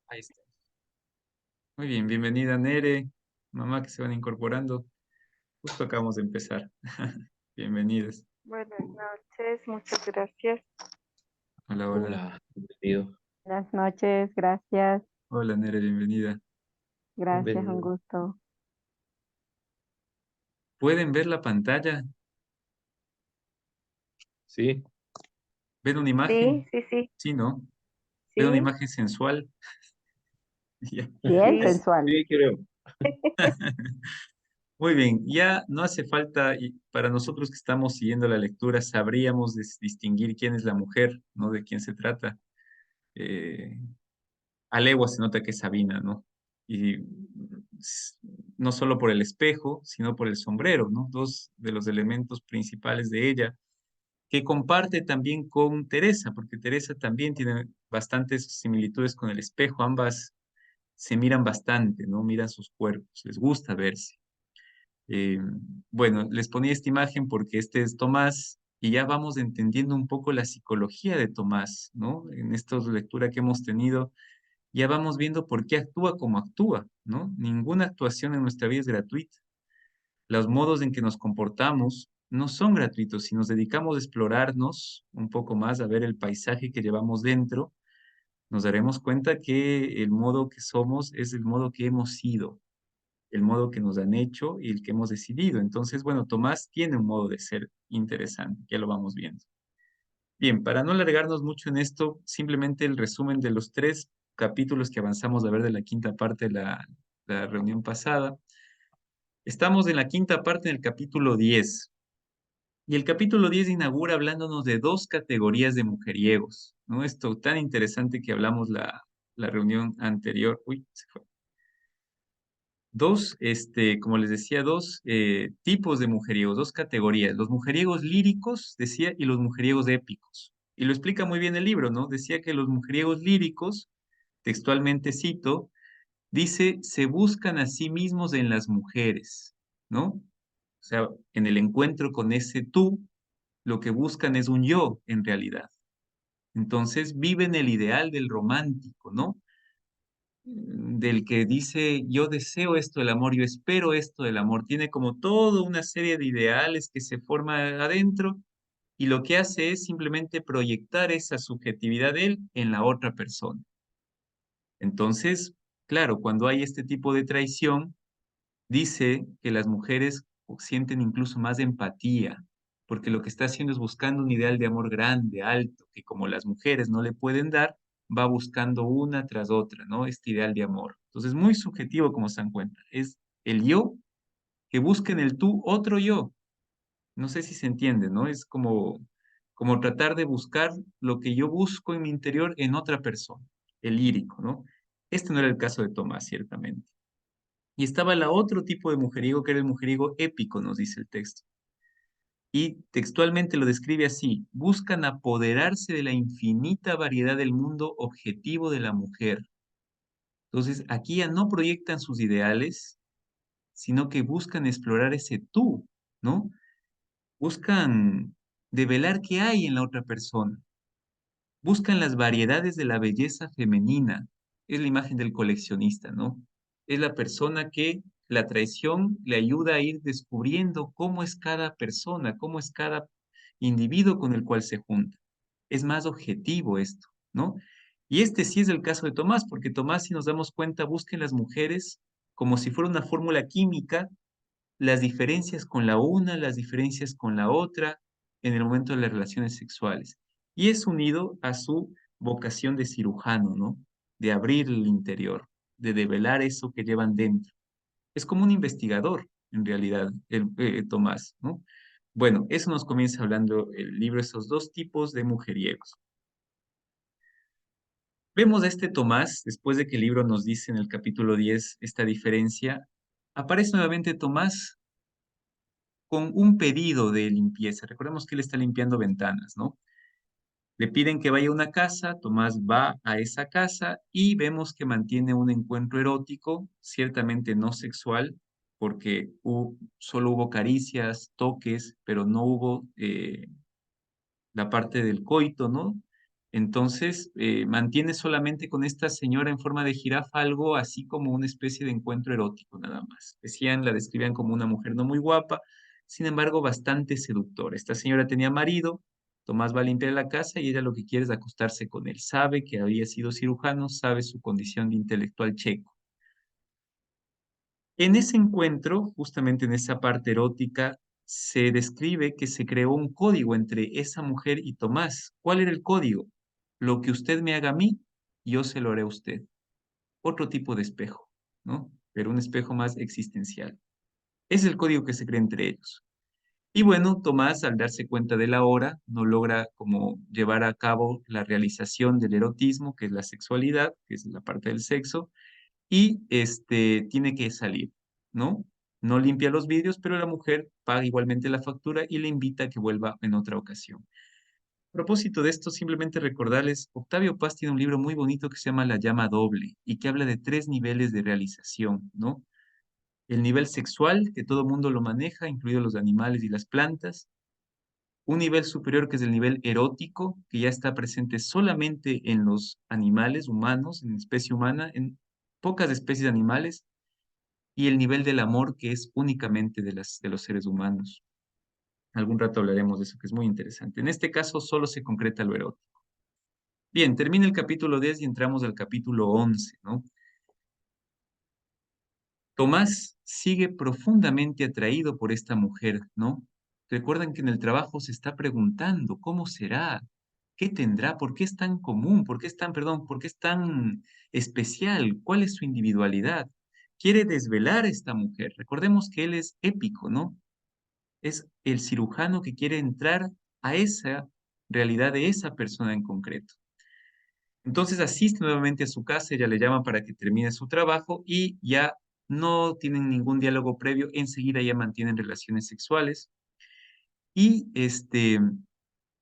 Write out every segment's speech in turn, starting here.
Ahí está. Muy bien, bienvenida Nere, mamá que se van incorporando. Justo acabamos de empezar. Bienvenidos. Buenas noches, muchas gracias. Hola, hola. Hola, bienvenido. Buenas noches, gracias, Hola Nere, bienvenida. gracias, un Bienvenido. gusto. ¿Pueden ver la pantalla? Sí, ¿Ven una imagen? Sí, sí, sí, Sí, ¿no? ¿Ven una sí, imagen sensual? Ya. bien sí, sensual. sí, creo. Muy bien, ya no hace falta, y para nosotros que estamos siguiendo la lectura, sabríamos distinguir quién es la mujer, ¿no? De quién se trata. Eh, a legua se nota que es Sabina, ¿no? Y no solo por el espejo, sino por el sombrero, ¿no? Dos de los elementos principales de ella, que comparte también con Teresa, porque Teresa también tiene bastantes similitudes con el espejo, ambas se miran bastante, ¿no? Miran sus cuerpos, les gusta verse. Eh, bueno, les ponía esta imagen porque este es Tomás y ya vamos entendiendo un poco la psicología de Tomás, ¿no? En esta lectura que hemos tenido ya vamos viendo por qué actúa como actúa, ¿no? Ninguna actuación en nuestra vida es gratuita. Los modos en que nos comportamos no son gratuitos. Si nos dedicamos a explorarnos un poco más, a ver el paisaje que llevamos dentro, nos daremos cuenta que el modo que somos es el modo que hemos sido, el modo que nos han hecho y el que hemos decidido. Entonces, bueno, Tomás tiene un modo de ser interesante, ya lo vamos viendo. Bien, para no alargarnos mucho en esto, simplemente el resumen de los tres capítulos que avanzamos a ver de la quinta parte de la reunión pasada. Estamos en la quinta parte, en el capítulo 10. Y el capítulo 10 inaugura hablándonos de dos categorías de mujeriegos, ¿no? Esto tan interesante que hablamos la reunión anterior. Uy, se fue. Dos, como les decía, dos tipos de mujeriegos, dos categorías. Los mujeriegos líricos, decía, y los mujeriegos épicos. Y lo explica muy bien el libro, ¿no? Decía que los mujeriegos líricos, textualmente cito, dice, se buscan a sí mismos en las mujeres, ¿no? O sea, en el encuentro con ese tú, lo que buscan es un yo, en realidad. Entonces, viven el ideal del romántico, ¿no? Del que dice, yo deseo esto del amor, yo espero esto del amor, tiene como toda una serie de ideales que se forman adentro y lo que hace es simplemente proyectar esa subjetividad de él en la otra persona. Entonces, claro, cuando hay este tipo de traición, dice que las mujeres sienten incluso más empatía, porque lo que está haciendo es buscando un ideal de amor grande, alto, que como las mujeres no le pueden dar, va buscando una tras otra, ¿no? Este ideal de amor. Entonces, muy subjetivo como se dan cuenta. Es el yo que busca en el tú otro yo. No sé si se entiende, ¿no? Es como tratar de buscar lo que yo busco en mi interior en otra persona, el lírico, ¿no? Este no era el caso de Tomás, ciertamente. Y estaba el otro tipo de mujeriego, que era el mujeriego épico, nos dice el texto. Y textualmente lo describe así: buscan apoderarse de la infinita variedad del mundo objetivo de la mujer. Entonces, aquí ya no proyectan sus ideales, sino que buscan explorar ese tú, ¿no? Buscan develar qué hay en la otra persona. Buscan las variedades de la belleza femenina. Es la imagen del coleccionista, ¿no? Es la persona que la traición le ayuda a ir descubriendo cómo es cada persona, cómo es cada individuo con el cual se junta. Es más objetivo esto, ¿no? Y este sí es el caso de Tomás, porque Tomás, si nos damos cuenta, busca en las mujeres como si fuera una fórmula química, las diferencias con la una, las diferencias con la otra en el momento de las relaciones sexuales. Y es unido a su vocación de cirujano, ¿no? De abrir el interior, de develar eso que llevan dentro. Es como un investigador, en realidad, Tomás, ¿no? Bueno, eso nos comienza hablando el libro, esos dos tipos de mujeriegos. Vemos a este Tomás, después de que el libro nos dice en el capítulo 10 esta diferencia, aparece nuevamente Tomás con un pedido de limpieza. Recordemos que él está limpiando ventanas, ¿no? Le piden que vaya a una casa, Tomás va a esa casa y vemos que mantiene un encuentro erótico, ciertamente no sexual, porque solo hubo caricias, toques, pero no hubo la parte del coito, ¿no? Entonces, mantiene solamente con esta señora en forma de jirafa algo así como una especie de encuentro erótico, nada más. Decían, la describían como una mujer no muy guapa, sin embargo, bastante seductora. Esta señora tenía marido, Tomás va a limpiar la casa y ella lo que quiere es acostarse con él. Sabe que había sido cirujano, sabe su condición de intelectual checo. En ese encuentro, justamente en esa parte erótica, se describe que se creó un código entre esa mujer y Tomás. ¿Cuál era el código? Lo que usted me haga a mí, yo se lo haré a usted. Otro tipo de espejo, ¿no? Pero un espejo más existencial. Es el código que se crea entre ellos. Y bueno, Tomás, al darse cuenta de la hora, no logra como llevar a cabo la realización del erotismo, que es la sexualidad, que es la parte del sexo, y tiene que salir, ¿no? No limpia los vidrios, pero la mujer paga igualmente la factura y le invita a que vuelva en otra ocasión. A propósito de esto, simplemente recordarles, Octavio Paz tiene un libro muy bonito que se llama La llama doble y que habla de tres niveles de realización, ¿no? El nivel sexual, que todo mundo lo maneja, incluidos los animales y las plantas. Un nivel superior que es el nivel erótico, que ya está presente solamente en los animales humanos, en la especie humana, en pocas especies animales, y el nivel del amor que es únicamente de los seres humanos. Algún rato hablaremos de eso, que es muy interesante. En este caso solo se concreta lo erótico. Bien, termina el capítulo 10 y entramos al capítulo 11, ¿no? Tomás sigue profundamente atraído por esta mujer, ¿no? Recuerdan que en el trabajo se está preguntando, ¿cómo será? ¿Qué tendrá? ¿Por qué es tan común? ¿Por qué es tan, perdón, por qué es tan especial? ¿Cuál es su individualidad? Quiere desvelar a esta mujer. Recordemos que él es épico, ¿no? Es el cirujano que quiere entrar a esa realidad de esa persona en concreto. Entonces asiste nuevamente a su casa, ella le llama para que termine su trabajo y ya no tienen ningún diálogo previo, enseguida ya mantienen relaciones sexuales y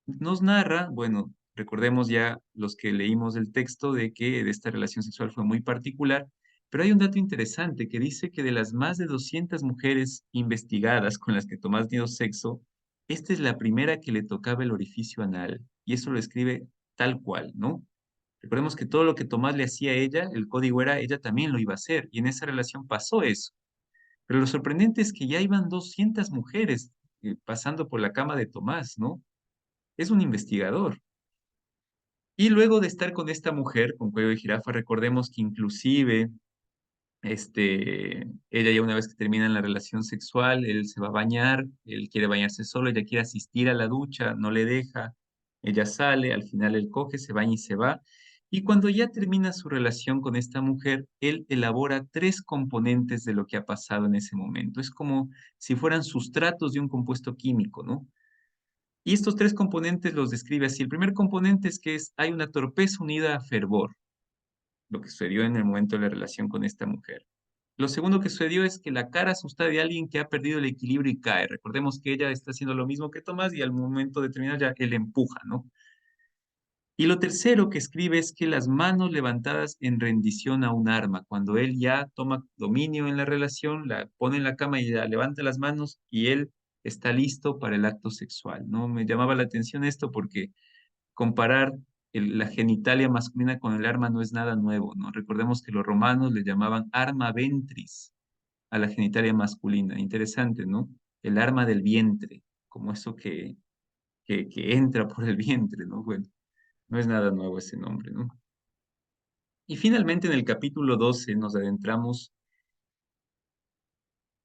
nos narra, bueno, recordemos ya los que leímos el texto de que esta relación sexual fue muy particular, pero hay un dato interesante que dice que de las más de 200 mujeres investigadas con las que Tomás dio sexo, esta es la primera que le tocaba el orificio anal y eso lo escribe tal cual, ¿no? Recordemos que todo lo que Tomás le hacía a ella, el código era, ella también lo iba a hacer, y en esa relación pasó eso. Pero lo sorprendente es que ya iban 200 mujeres pasando por la cama de Tomás, ¿no? Es un investigador. Y luego de estar con esta mujer, con cuello de jirafa, recordemos que inclusive ella ya una vez que terminan la relación sexual, él se va a bañar, él quiere bañarse solo, ella quiere asistir a la ducha, no le deja, ella sale, al final él coge, se baña y se va. Y cuando ya termina su relación con esta mujer, él elabora tres componentes de lo que ha pasado en ese momento. Es como si fueran sustratos de un compuesto químico, ¿no? Y estos tres componentes los describe así. El primer componente es que hay una torpeza unida a fervor, lo que sucedió en el momento de la relación con esta mujer. Lo segundo que sucedió es que la cara asustada de alguien que ha perdido el equilibrio y cae. Recordemos que ella está haciendo lo mismo que Tomás y al momento de terminar ya él empuja, ¿no? Y lo tercero que escribe es que las manos levantadas en rendición a un arma, cuando él ya toma dominio en la relación, la pone en la cama y ya levanta las manos y él está listo para el acto sexual, ¿no? Me llamaba la atención esto porque comparar la genitalia masculina con el arma no es nada nuevo, ¿no? Recordemos que los romanos le llamaban arma ventris a la genitalia masculina. Interesante, ¿no? El arma del vientre, como eso que entra por el vientre, ¿no? Bueno, no es nada nuevo ese nombre, ¿no? Y finalmente en el capítulo 12 nos adentramos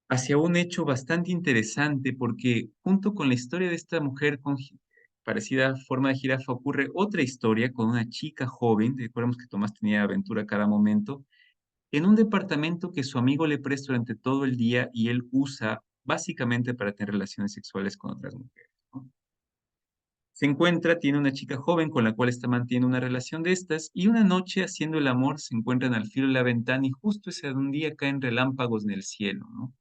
hacia un hecho bastante interesante porque junto con la historia de esta mujer con parecida forma de jirafa ocurre otra historia con una chica joven, recordemos que Tomás tenía aventura a cada momento, en un departamento que su amigo le presta durante todo el día y él usa básicamente para tener relaciones sexuales con otras mujeres, ¿no? Se encuentra, tiene una chica joven con la cual está manteniendo una relación de estas y una noche haciendo el amor se encuentran al filo de la ventana y justo ese un día caen relámpagos en el cielo, ¿no?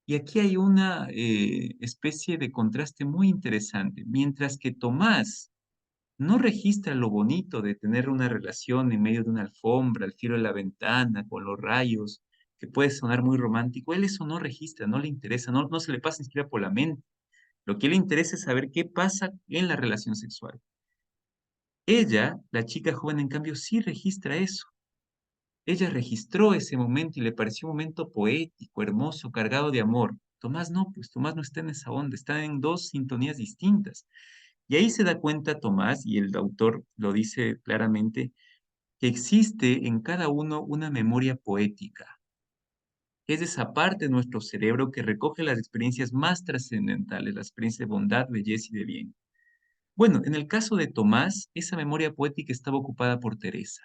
Y aquí hay una especie de contraste muy interesante. Mientras que Tomás no registra lo bonito de tener una relación en medio de una alfombra, al filo de la ventana, con los rayos, que puede sonar muy romántico, él eso no registra, no le interesa, no se le pasa ni siquiera por la mente. Lo que le interesa es saber qué pasa en la relación sexual. Ella, la chica joven, en cambio, sí registra eso. Ella registró ese momento y le pareció un momento poético, hermoso, cargado de amor. Tomás no, pues Tomás no está en esa onda, está en dos sintonías distintas. Y ahí se da cuenta Tomás, y el autor lo dice claramente, que existe en cada uno una memoria poética. Es esa parte de nuestro cerebro que recoge las experiencias más trascendentales, las experiencias de bondad, belleza y de bien. Bueno, en el caso de Tomás, esa memoria poética estaba ocupada por Teresa.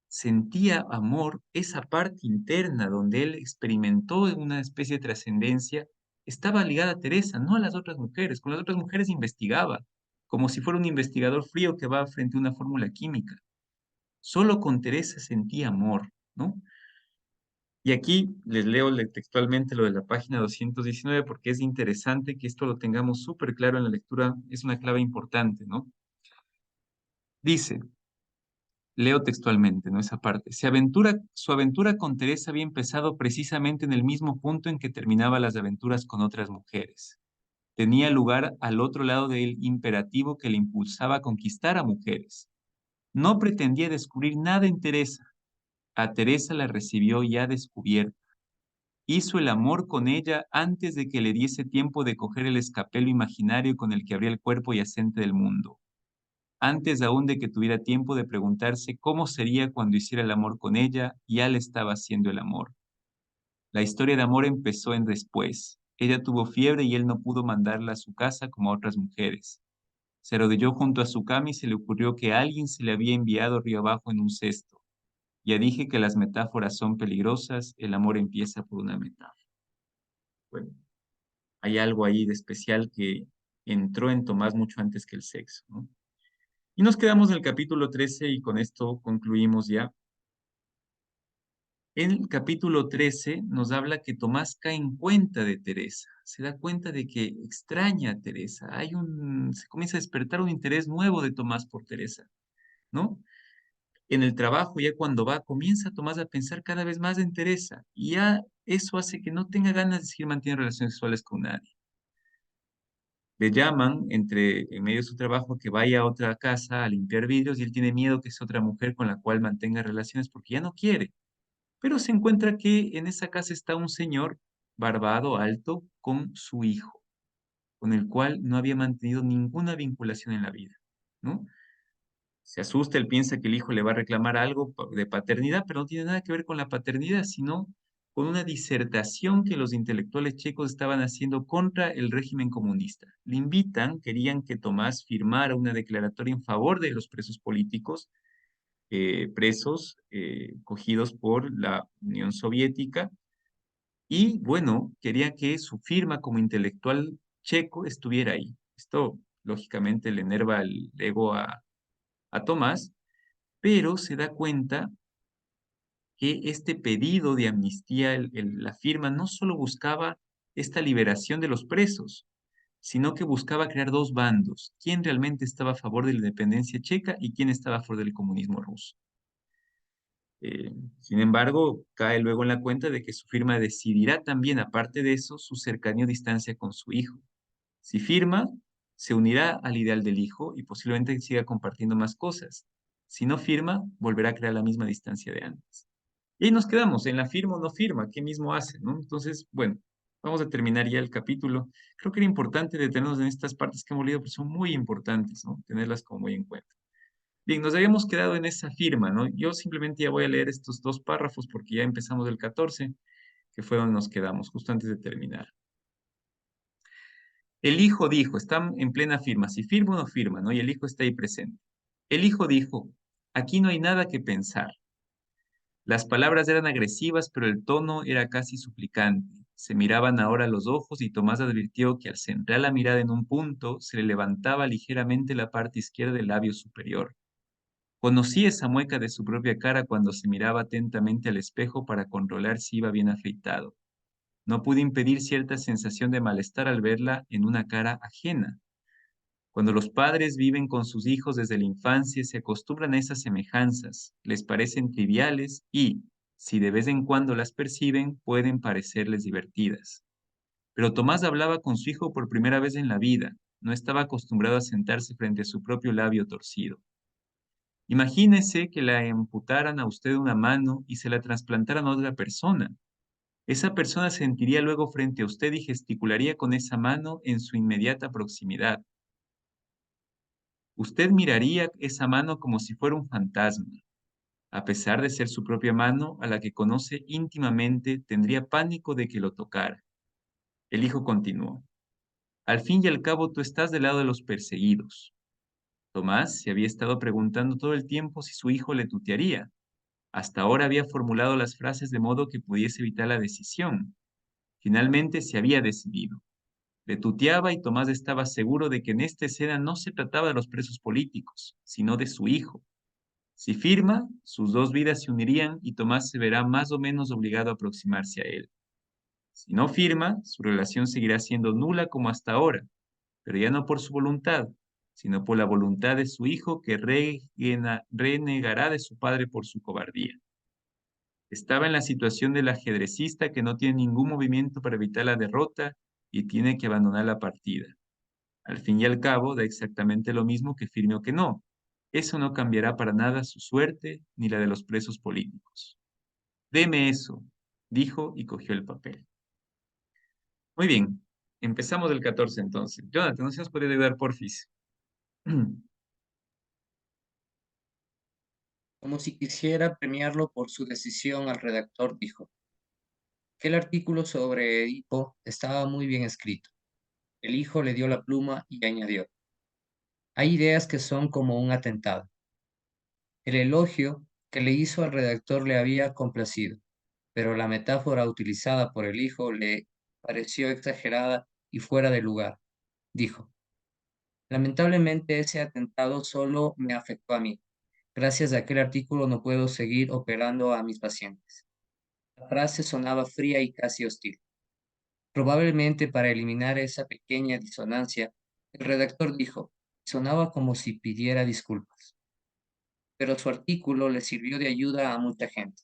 Sentía amor, esa parte interna donde él experimentó una especie de trascendencia, estaba ligada a Teresa, no a las otras mujeres. Con las otras mujeres investigaba, como si fuera un investigador frío que va frente a una fórmula química. Solo con Teresa sentía amor, ¿no? Y aquí les leo textualmente lo de la página 219 porque es interesante que esto lo tengamos súper claro en la lectura, es una clave importante, ¿no? Dice, leo textualmente, ¿no? Esa parte. Su aventura con Teresa había empezado precisamente en el mismo punto en que terminaba las aventuras con otras mujeres. Tenía lugar al otro lado del imperativo que le impulsaba a conquistar a mujeres. No pretendía descubrir nada en Teresa. A Teresa la recibió ya descubierta. Hizo el amor con ella antes de que le diese tiempo de coger el escapelo imaginario con el que abría el cuerpo yacente del mundo, antes aún de que tuviera tiempo de preguntarse cómo sería cuando hiciera el amor con ella, ya le estaba haciendo el amor. La historia de amor empezó en después. Ella tuvo fiebre y él no pudo mandarla a su casa como a otras mujeres. Se arrodilló junto a su cama y se le ocurrió que alguien se le había enviado río abajo en un cesto. Ya dije que las metáforas son peligrosas, el amor empieza por una metáfora. Bueno, hay algo ahí de especial que entró en Tomás mucho antes que el sexo, ¿no? Y nos quedamos en el capítulo 13 y con esto concluimos ya. En el capítulo 13 nos habla que Tomás cae en cuenta de Teresa, se da cuenta de que extraña a Teresa, se comienza a despertar un interés nuevo de Tomás por Teresa, ¿no? En el trabajo, ya cuando va, comienza Tomás a pensar cada vez más en Teresa y ya eso hace que no tenga ganas de seguir manteniendo relaciones sexuales con nadie. Le llaman en medio de su trabajo que vaya a otra casa a limpiar vidrios y él tiene miedo que sea otra mujer con la cual mantenga relaciones porque ya no quiere. Pero se encuentra que en esa casa está un señor barbado, alto, con su hijo, con el cual no había mantenido ninguna vinculación en la vida, ¿no? Se asusta, él piensa que el hijo le va a reclamar algo de paternidad, pero no tiene nada que ver con la paternidad, sino con una disertación que los intelectuales checos estaban haciendo contra el régimen comunista. Le invitan, querían que Tomás firmara una declaratoria en favor de los presos políticos, cogidos por la Unión Soviética, y bueno, quería que su firma como intelectual checo estuviera ahí. Esto, lógicamente, le enerva el ego a Tomás, pero se da cuenta que este pedido de amnistía, la firma, no solo buscaba esta liberación de los presos, sino que buscaba crear dos bandos, quién realmente estaba a favor de la independencia checa y quién estaba a favor del comunismo ruso. Sin embargo, cae luego en la cuenta de que su firma decidirá también, aparte de eso, su cercanía o distancia con su hijo. Si firma, se unirá al ideal del hijo y posiblemente siga compartiendo más cosas. Si no firma, volverá a crear la misma distancia de antes. Y ahí nos quedamos, en la firma o no firma, ¿qué mismo hace, no? Entonces, bueno, vamos a terminar ya el capítulo. Creo que era importante detenernos en estas partes que hemos leído, porque son muy importantes, ¿no? Tenerlas como muy en cuenta. Bien, nos habíamos quedado en esa firma, ¿no? Yo simplemente ya voy a leer estos dos párrafos porque ya empezamos el 14, que fue donde nos quedamos, justo antes de terminar. El hijo dijo, están en plena firma, si firma o no firma, ¿no? Y el hijo está ahí presente. El hijo dijo, aquí no hay nada que pensar. Las palabras eran agresivas, pero el tono era casi suplicante. Se miraban ahora los ojos y Tomás advirtió que al centrar la mirada en un punto, se le levantaba ligeramente la parte izquierda del labio superior. Conocí esa mueca de su propia cara cuando se miraba atentamente al espejo para controlar si iba bien afeitado. No pude impedir cierta sensación de malestar al verla en una cara ajena. Cuando los padres viven con sus hijos desde la infancia, se acostumbran a esas semejanzas, les parecen triviales y, si de vez en cuando las perciben, pueden parecerles divertidas. Pero Tomás hablaba con su hijo por primera vez en la vida. no estaba acostumbrado a sentarse frente a su propio labio torcido. Imagínese que le amputaran a usted una mano y se la trasplantaran a otra persona. Esa persona se sentiría luego frente a usted y gesticularía con esa mano en su inmediata proximidad. Usted miraría esa mano como si fuera un fantasma. A pesar de ser su propia mano, a la que conoce íntimamente, tendría pánico de que lo tocara. El hijo continuó. Al fin y al cabo, tú estás del lado de los perseguidos. Tomás se había estado preguntando todo el tiempo si su hijo le tutearía. Hasta ahora había formulado las frases de modo que pudiese evitar la decisión. Finalmente se había decidido. Le tuteaba y Tomás estaba seguro de que en esta escena no se trataba de los presos políticos, sino de su hijo. Si firma, sus dos vidas se unirían y Tomás se verá más o menos obligado a aproximarse a él. Si no firma, su relación seguirá siendo nula como hasta ahora, pero ya no por su voluntad, sino por la voluntad de su hijo que renegará de su padre por su cobardía. Estaba en la situación del ajedrecista que no tiene ningún movimiento para evitar la derrota y tiene que abandonar la partida. Al fin y al cabo, da exactamente lo mismo que firme o que no. Eso no cambiará para nada su suerte ni la de los presos políticos. Deme eso, dijo y cogió el papel. Muy bien, empezamos del 14 entonces. Jonathan, ¿no se nos puede ayudar, porfis? Como si quisiera premiarlo por su decisión, al redactor dijo que el artículo sobre Edipo estaba muy bien escrito. El hijo le dio la pluma y añadió: hay ideas que son como un atentado. El elogio que le hizo al redactor le había complacido, pero la metáfora utilizada por el hijo le pareció exagerada y fuera de lugar. Dijo: lamentablemente ese atentado solo me afectó a mí. Gracias a aquel artículo no puedo seguir operando a mis pacientes. La frase sonaba fría y casi hostil. Probablemente para eliminar esa pequeña disonancia, el redactor dijo: sonaba como si pidiera disculpas. Pero su artículo le sirvió de ayuda a mucha gente.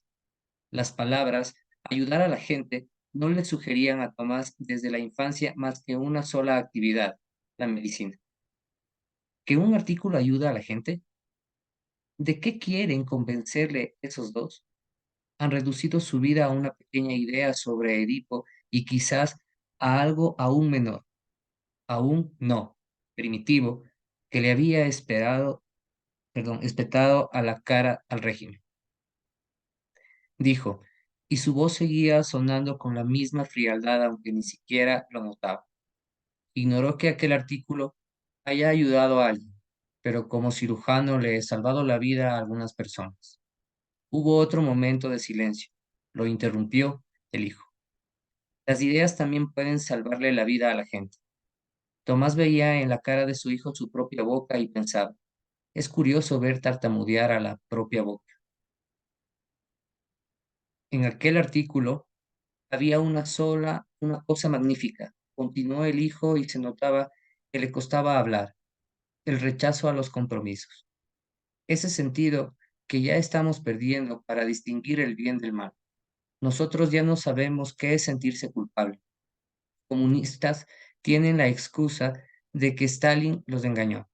Las palabras ayudar a la gente no le sugerían a Tomás desde la infancia más que una sola actividad: la medicina. ¿Que un artículo ayuda a la gente? ¿De qué quieren convencerle esos dos? Han reducido su vida a una pequeña idea sobre Edipo y quizás a algo aún menor, aún no, primitivo, que le había espetado a la cara al régimen. Dijo, y su voz seguía sonando con la misma frialdad aunque ni siquiera lo notaba. Ignoró que aquel artículo haya ayudado a alguien, pero como cirujano le he salvado la vida a algunas personas. Hubo otro momento de silencio. Lo interrumpió el hijo. Las ideas también pueden salvarle la vida a la gente. Tomás veía en la cara de su hijo su propia boca y pensaba, es curioso ver tartamudear a la propia boca. En aquel artículo había una cosa magnífica. Continuó el hijo y se notaba que le costaba hablar, el rechazo a los compromisos. Ese sentido que ya estamos perdiendo para distinguir el bien del mal. Nosotros ya no sabemos qué es sentirse culpable. Comunistas tienen la excusa de que Stalin los engañó.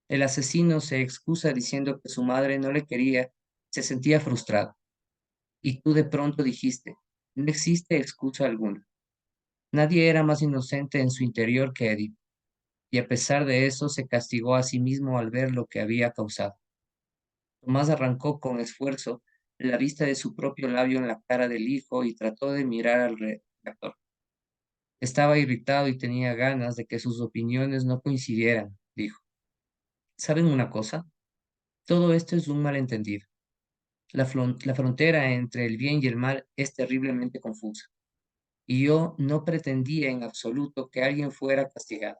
El asesino se excusa diciendo que su madre no le quería, se sentía frustrado. Y tú de pronto dijiste, no existe excusa alguna. Nadie era más inocente en su interior que Edith, y a pesar de eso se castigó a sí mismo al ver lo que había causado. Tomás arrancó con esfuerzo la vista de su propio labio en la cara del hijo y trató de mirar al redactor. Estaba irritado y tenía ganas de que sus opiniones no coincidieran, dijo. ¿Saben una cosa? Todo esto es un malentendido. La frontera entre el bien y el mal es terriblemente confusa, y yo no pretendía en absoluto que alguien fuera castigado.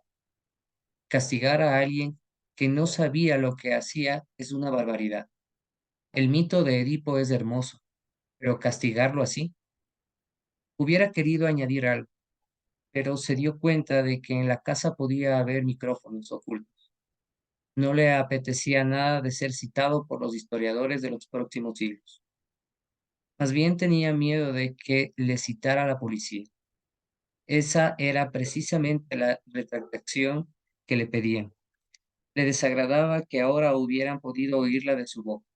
Castigar a alguien que no sabía lo que hacía es una barbaridad. El mito de Edipo es hermoso, pero castigarlo así. Hubiera querido añadir algo, pero se dio cuenta de que en la casa podía haber micrófonos ocultos. No le apetecía nada de ser citado por los historiadores de los próximos siglos. Más bien tenía miedo de que le citara la policía. Esa era precisamente la retractación que le pedían. Le desagradaba que ahora hubieran podido oírla de su boca.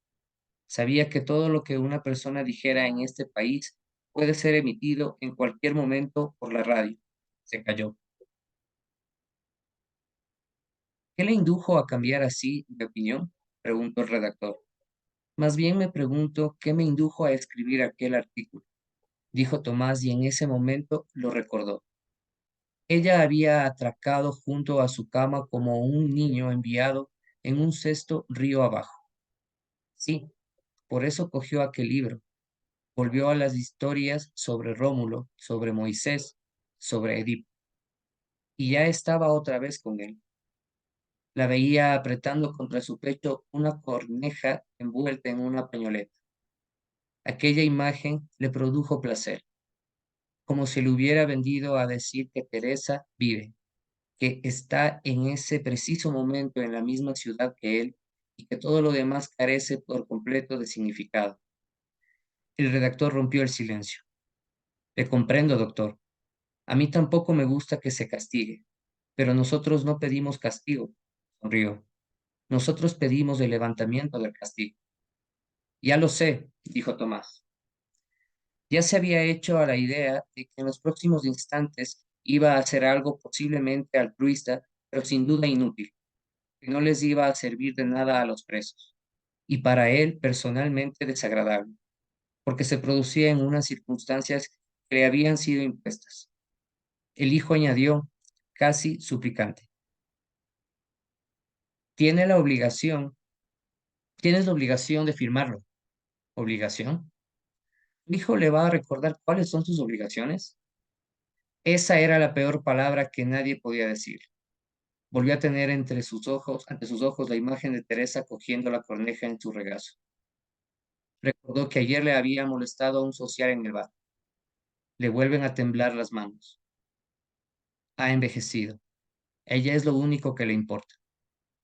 Sabía que todo lo que una persona dijera en este país puede ser emitido en cualquier momento por la radio. Se calló. ¿Qué le indujo a cambiar así de opinión? Preguntó el redactor. Más bien me pregunto qué me indujo a escribir aquel artículo, dijo Tomás y en ese momento lo recordó. Ella había atracado junto a su cama como un niño enviado en un cesto río abajo. Sí, por eso cogió aquel libro. Volvió a las historias sobre Rómulo, sobre Moisés, sobre Edipo. Y ya estaba otra vez con él. La veía apretando contra su pecho una corneja envuelta en una pañoleta. Aquella imagen le produjo placer, como si le hubiera vendido a decir que Teresa vive, que está en ese preciso momento en la misma ciudad que él y que todo lo demás carece por completo de significado. El redactor rompió el silencio. Le comprendo, doctor. A mí tampoco me gusta que se castigue, pero nosotros no pedimos castigo, sonrió. Nosotros pedimos el levantamiento del castigo. Ya lo sé, dijo Tomás. Ya se había hecho a la idea de que en los próximos instantes iba a hacer algo posiblemente altruista, pero sin duda inútil, que no les iba a servir de nada a los presos, y para él personalmente desagradable, porque se producía en unas circunstancias que le habían sido impuestas. El hijo añadió, casi suplicante, tiene la obligación, tienes la obligación de firmarlo. ¿Obligación? ¿Tu hijo le va a recordar cuáles son sus obligaciones? Esa era la peor palabra que nadie podía decir. Volvió a tener ante sus ojos, la imagen de Teresa cogiendo la corneja en su regazo. Recordó que ayer le había molestado a un social en el bar. Le vuelven a temblar las manos. Ha envejecido. Ella es lo único que le importa.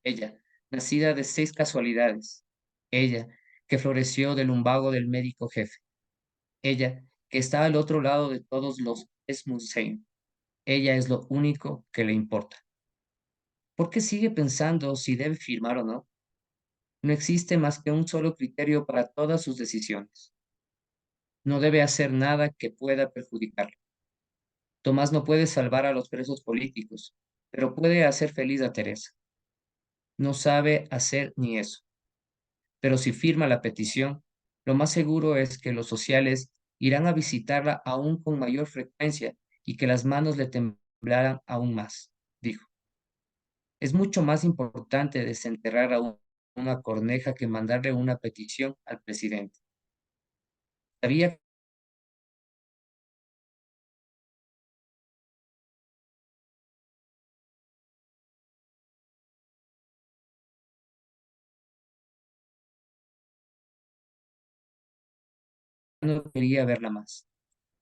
Ella, nacida de 6 casualidades. Ella, que floreció del lumbago del médico jefe. Ella, que está al otro lado de todos los Esmulsein. Ella es lo único que le importa. ¿Por qué sigue pensando si debe firmar o no? No existe más que un solo criterio para todas sus decisiones. No debe hacer nada que pueda perjudicarlo. Tomás no puede salvar a los presos políticos, pero puede hacer feliz a Teresa. No sabe hacer ni eso. Pero si firma la petición, lo más seguro es que los sociales irán a visitarla aún con mayor frecuencia y que las manos le temblarán aún más, dijo. Es mucho más importante desenterrar a una corneja que mandarle una petición al presidente. Sabía que no quería verla más,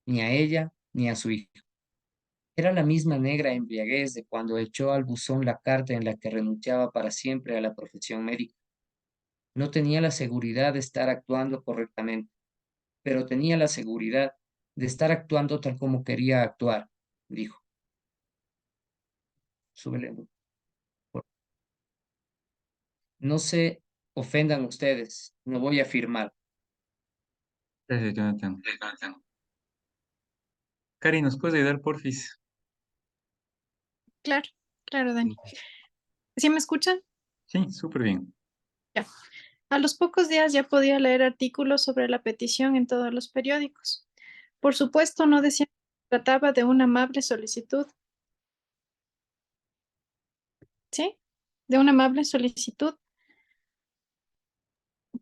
ni a ella ni a su hijo. Era la misma negra embriaguez de cuando echó al buzón la carta en la que renunciaba para siempre a la profesión médica. No tenía la seguridad de estar actuando correctamente, pero tenía la seguridad de estar actuando tal como quería actuar, dijo. Súbele. No se ofendan ustedes, no voy a firmar. Gracias, Jonathan. Cari, ¿nos puedes ayudar, porfis? Claro, claro, Dani. ¿Sí me escuchan? Sí, súper bien. Ya. A los pocos días ya podía leer artículos sobre la petición en todos los periódicos. Por supuesto, no decían que se trataba de una amable solicitud, ¿sí? De una amable solicitud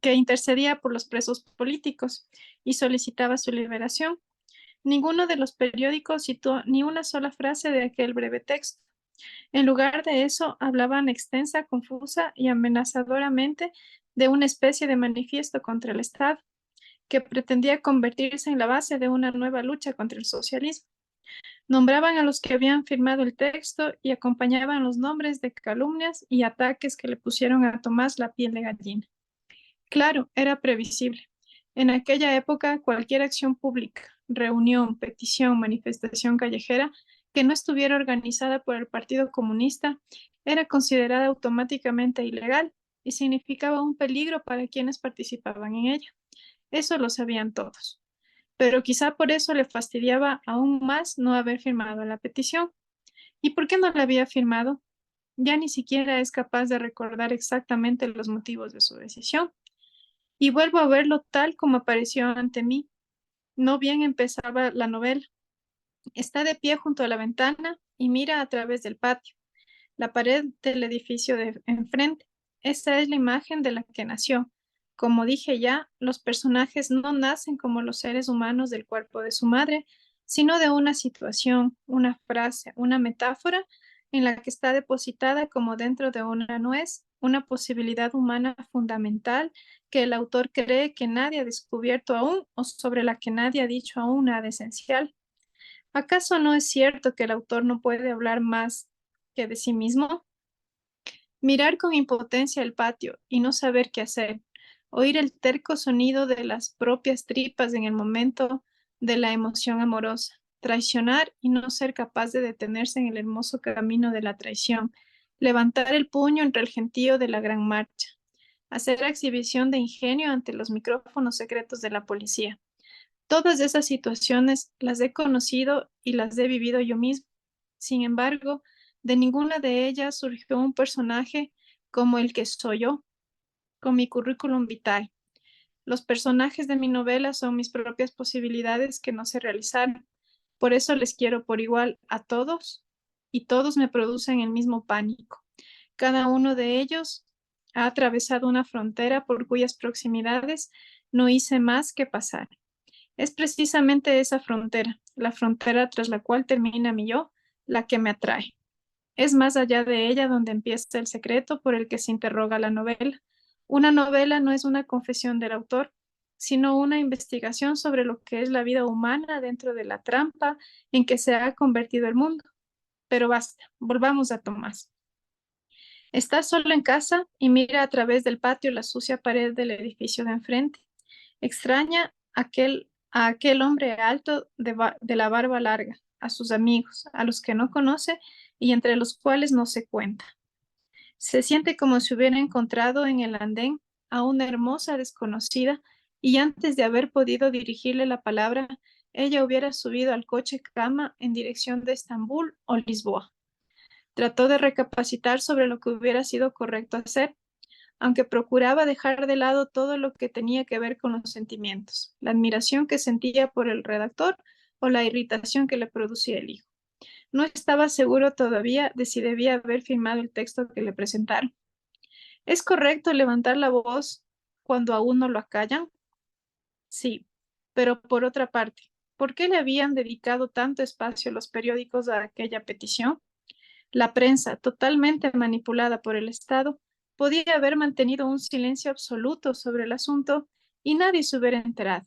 que intercedía por los presos políticos y solicitaba su liberación. Ninguno de los periódicos citó ni una sola frase de aquel breve texto. En lugar de eso, hablaban extensa, confusa y amenazadoramente de una especie de manifiesto contra el Estado, que pretendía convertirse en la base de una nueva lucha contra el socialismo. Nombraban a los que habían firmado el texto y acompañaban los nombres de calumnias y ataques que le pusieron a Tomás la piel de gallina. Claro, era previsible. En aquella época, cualquier acción pública, reunión, petición, manifestación callejera que no estuviera organizada por el Partido Comunista era considerada automáticamente ilegal y significaba un peligro para quienes participaban en ella. Eso lo sabían todos. Pero quizá por eso le fastidiaba aún más no haber firmado la petición. ¿Y por qué no la había firmado? Ya ni siquiera es capaz de recordar exactamente los motivos de su decisión. Y vuelvo a verlo tal como apareció ante mí. No bien empezaba la novela. Está de pie junto a la ventana y mira a través del patio, la pared del edificio de enfrente. Esa es la imagen de la que nació. Como dije ya, los personajes no nacen como los seres humanos del cuerpo de su madre, sino de una situación, una frase, una metáfora en la que está depositada como dentro de una nuez, una posibilidad humana fundamental que el autor cree que nadie ha descubierto aún o sobre la que nadie ha dicho aún nada esencial. ¿Acaso no es cierto que el autor no puede hablar más que de sí mismo? Mirar con impotencia el patio y no saber qué hacer, oír el terco sonido de las propias tripas en el momento de la emoción amorosa, traicionar y no ser capaz de detenerse en el hermoso camino de la traición, levantar el puño entre el gentío de la gran marcha, hacer exhibición de ingenio ante los micrófonos secretos de la policía. Todas esas situaciones las he conocido y las he vivido yo mismo. Sin embargo, de ninguna de ellas surgió un personaje como el que soy yo, con mi currículum vitae. Los personajes de mi novela son mis propias posibilidades que no se realizaron. Por eso les quiero por igual a todos y todos me producen el mismo pánico. Cada uno de ellos ha atravesado una frontera por cuyas proximidades no hice más que pasar. Es precisamente esa frontera, la frontera tras la cual termina mi yo, la que me atrae. Es más allá de ella donde empieza el secreto por el que se interroga la novela. Una novela no es una confesión del autor, sino una investigación sobre lo que es la vida humana dentro de la trampa en que se ha convertido el mundo. Pero basta, volvamos a Tomás. Está solo en casa y mira a través del patio la sucia pared del edificio de enfrente. Extraña a aquel hombre alto de la barba larga, a sus amigos, a los que no conoce y entre los cuales no se cuenta. Se siente como si hubiera encontrado en el andén a una hermosa desconocida y antes de haber podido dirigirle la palabra, ella hubiera subido al coche cama en dirección de Estambul o Lisboa. Trató de recapacitar sobre lo que hubiera sido correcto hacer, aunque procuraba dejar de lado todo lo que tenía que ver con los sentimientos, la admiración que sentía por el redactor o la irritación que le producía el hijo. No estaba seguro todavía de si debía haber firmado el texto que le presentaron. ¿Es correcto levantar la voz cuando aún no lo acallan? Sí, pero por otra parte, ¿por qué le habían dedicado tanto espacio los periódicos a aquella petición? La prensa, totalmente manipulada por el Estado, podía haber mantenido un silencio absoluto sobre el asunto y nadie se hubiera enterado.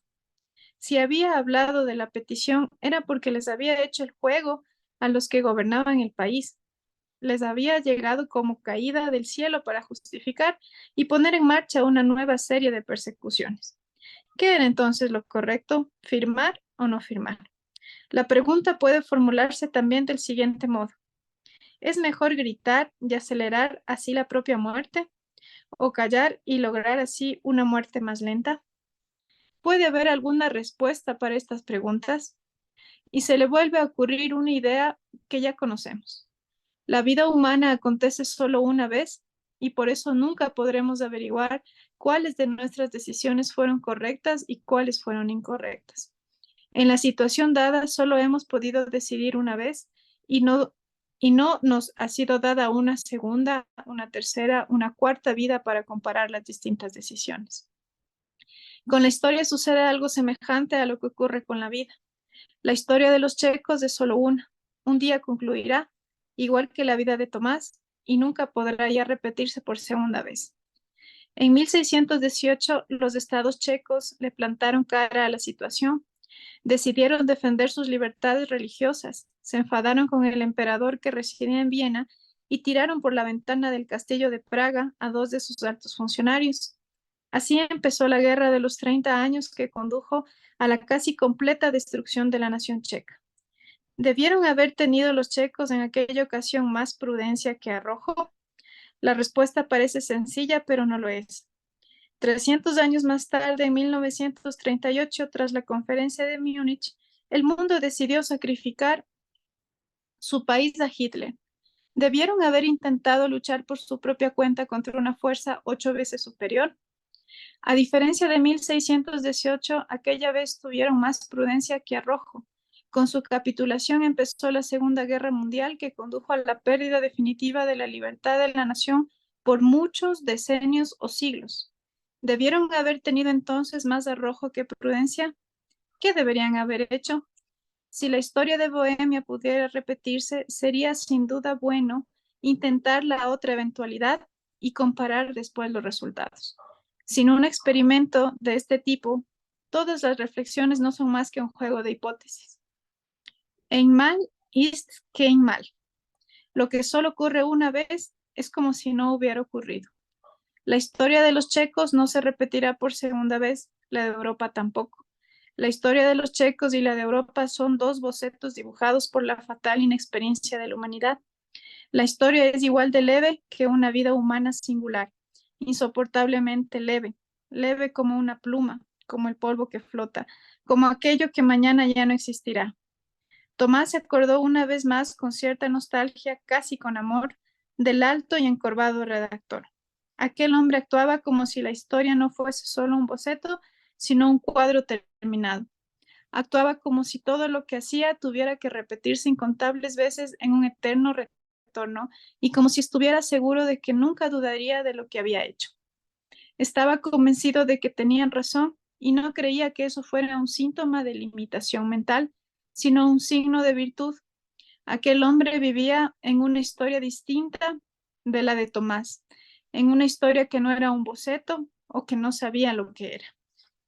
Si había hablado de la petición era porque les había hecho el juego a los que gobernaban el país. Les había llegado como caída del cielo para justificar y poner en marcha una nueva serie de persecuciones. ¿Qué era entonces lo correcto? ¿Firmar o no firmar? La pregunta puede formularse también del siguiente modo. ¿Es mejor gritar y acelerar así la propia muerte o callar y lograr así una muerte más lenta? ¿Puede haber alguna respuesta para estas preguntas? Y se le vuelve a ocurrir una idea que ya conocemos. La vida humana acontece solo una vez y por eso nunca podremos averiguar cuáles de nuestras decisiones fueron correctas y cuáles fueron incorrectas. En la situación dada solo hemos podido decidir una vez y no nos ha sido dada una segunda, una tercera, una cuarta vida para comparar las distintas decisiones. Con la historia sucede algo semejante a lo que ocurre con la vida. La historia de los checos es solo una. Un día concluirá, igual que la vida de Tomás, y nunca podrá ya repetirse por segunda vez. En 1618, los estados checos le plantaron cara a la situación. Decidieron defender sus libertades religiosas, se enfadaron con el emperador que residía en Viena y tiraron por la ventana del castillo de Praga a dos de sus altos funcionarios. Así empezó la guerra de los 30 años que condujo a la casi completa destrucción de la nación checa. ¿Debieron haber tenido los checos en aquella ocasión más prudencia que arrojo? La respuesta parece sencilla, pero no lo es. 300 años más tarde, en 1938, tras la conferencia de Múnich, el mundo decidió sacrificar su país a Hitler. ¿Debieron haber intentado luchar por su propia cuenta contra una fuerza 8 veces superior? A diferencia de 1618, aquella vez tuvieron más prudencia que arrojo. Con su capitulación empezó la Segunda Guerra Mundial, que condujo a la pérdida definitiva de la libertad de la nación por muchos decenios o siglos. ¿Debieron haber tenido entonces más arrojo que prudencia? ¿Qué deberían haber hecho? Si la historia de Bohemia pudiera repetirse, sería sin duda bueno intentar la otra eventualidad y comparar después los resultados. Sin un experimento de este tipo, todas las reflexiones no son más que un juego de hipótesis. Einmal ist kein Mal. Lo que solo ocurre una vez es como si no hubiera ocurrido. La historia de los checos no se repetirá por segunda vez, la de Europa tampoco. La historia de los checos y la de Europa son dos bocetos dibujados por la fatal inexperiencia de la humanidad. La historia es igual de leve que una vida humana singular, insoportablemente leve, leve como una pluma, como el polvo que flota, como aquello que mañana ya no existirá. Tomás se acordó una vez más con cierta nostalgia, casi con amor, del alto y encorvado redactor. Aquel hombre actuaba como si la historia no fuese solo un boceto, sino un cuadro terminado. Actuaba como si todo lo que hacía tuviera que repetirse incontables veces en un eterno retorno y como si estuviera seguro de que nunca dudaría de lo que había hecho. Estaba convencido de que tenían razón y no creía que eso fuera un síntoma de limitación mental, sino un signo de virtud. Aquel hombre vivía en una historia distinta de la de Tomás, en una historia que no era un boceto o que no sabía lo que era.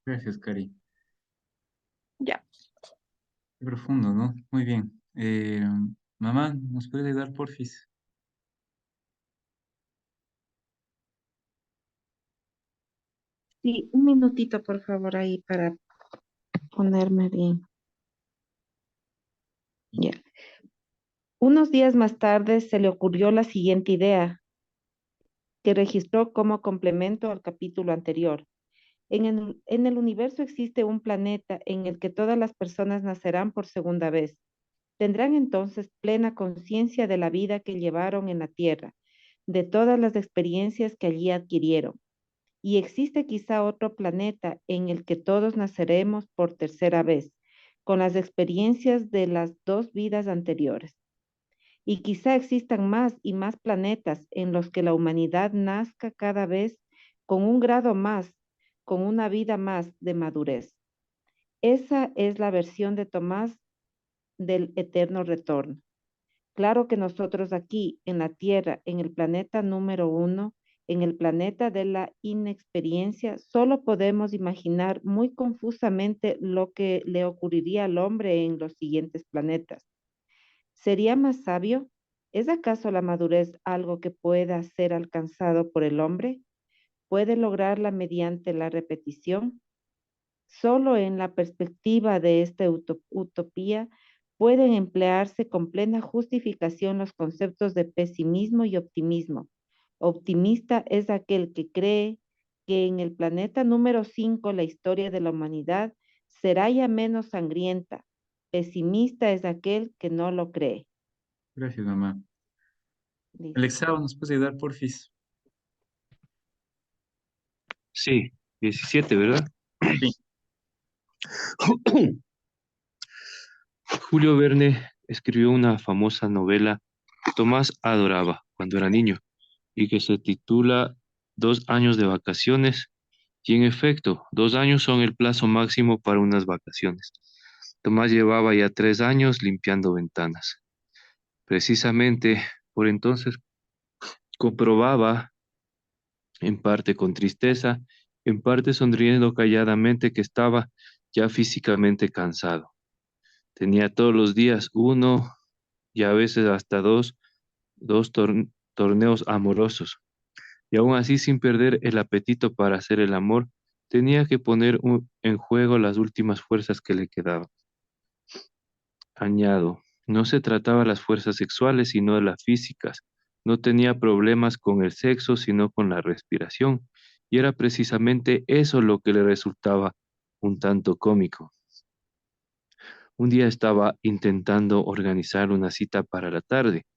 Gracias, Cari. Ya. Qué profundo, ¿no? Muy bien. Mamá, ¿nos puede ayudar, porfis? Sí, un minutito, por favor, ahí para ponerme bien. Ya. Unos días más tarde se le ocurrió la siguiente idea, que registró como complemento al capítulo anterior. En el universo existe un planeta en el que todas las personas nacerán por segunda vez. Tendrán entonces plena conciencia de la vida que llevaron en la Tierra, de todas las experiencias que allí adquirieron. Y existe quizá otro planeta en el que todos naceremos por tercera vez, con las experiencias de las dos vidas anteriores. Y quizá existan más y más planetas en los que la humanidad nazca cada vez con un grado más, con una vida más de madurez. Esa es la versión de Tomás del eterno retorno. Claro que nosotros aquí, en la Tierra, en el planeta número 1, en el planeta de la inexperiencia, solo podemos imaginar muy confusamente lo que le ocurriría al hombre en los siguientes planetas. ¿Sería más sabio? ¿Es acaso la madurez algo que pueda ser alcanzado por el hombre? ¿Puede lograrla mediante la repetición? Solo en la perspectiva de esta utopía pueden emplearse con plena justificación los conceptos de pesimismo y optimismo. Optimista es aquel que cree que en el planeta número 5 la historia de la humanidad será ya menos sangrienta. Pesimista es aquel que no lo cree. Gracias, mamá. Listo. Alexao, ¿nos puede ayudar, porfis? Sí, 17, ¿verdad? Sí. Julio Verne escribió una famosa novela que Tomás adoraba cuando era niño y que se titula 2 años de vacaciones. Y en efecto, 2 años son el plazo máximo para unas vacaciones. Tomás llevaba ya 3 años limpiando ventanas. Precisamente por entonces comprobaba, en parte con tristeza, en parte sonriendo calladamente, que estaba ya físicamente cansado. Tenía todos los días uno y a veces hasta dos torneos amorosos. Y aún así, sin perder el apetito para hacer el amor, tenía que poner en juego las últimas fuerzas que le quedaban. Añado, No se trataba las fuerzas sexuales, sino de las físicas. No tenía problemas con el sexo, sino con la respiración. Y era precisamente eso lo que le resultaba un tanto cómico. Un día estaba intentando organizar una cita para la tarde,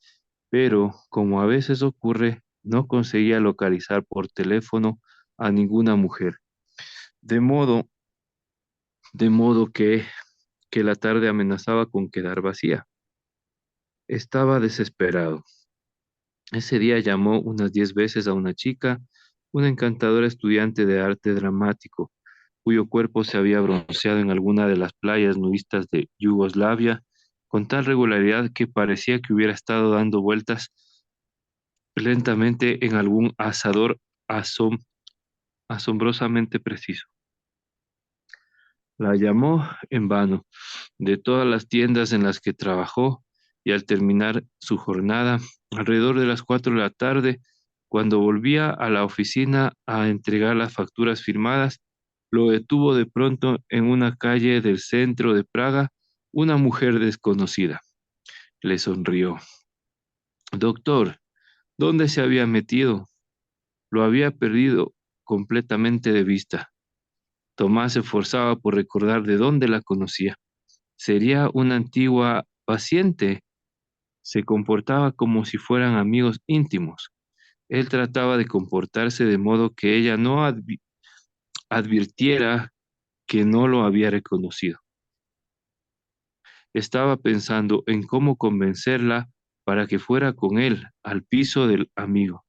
pero como a veces ocurre, no conseguía localizar por teléfono a ninguna mujer. De modo, de modo que la tarde amenazaba con quedar vacía. Estaba desesperado. Ese día llamó unas 10 veces a una chica, una encantadora estudiante de arte dramático, cuyo cuerpo se había bronceado en alguna de las playas nudistas de Yugoslavia, con tal regularidad que parecía que hubiera estado dando vueltas lentamente en algún asador asom- asombrosamente preciso. La llamó en vano de todas las tiendas en las que trabajó y al terminar su jornada, alrededor de las 4 de la tarde, cuando volvía a la oficina a entregar las facturas firmadas, lo detuvo de pronto en una calle del centro de Praga una mujer desconocida. Le sonrió. Doctor, ¿dónde se había metido? Lo había perdido completamente de vista. Tomás se esforzaba por recordar de dónde la conocía. Sería una antigua paciente. Se comportaba como si fueran amigos íntimos. Él trataba de comportarse de modo que ella no advirtiera que no lo había reconocido. Estaba pensando en cómo convencerla para que fuera con él al piso del amigo,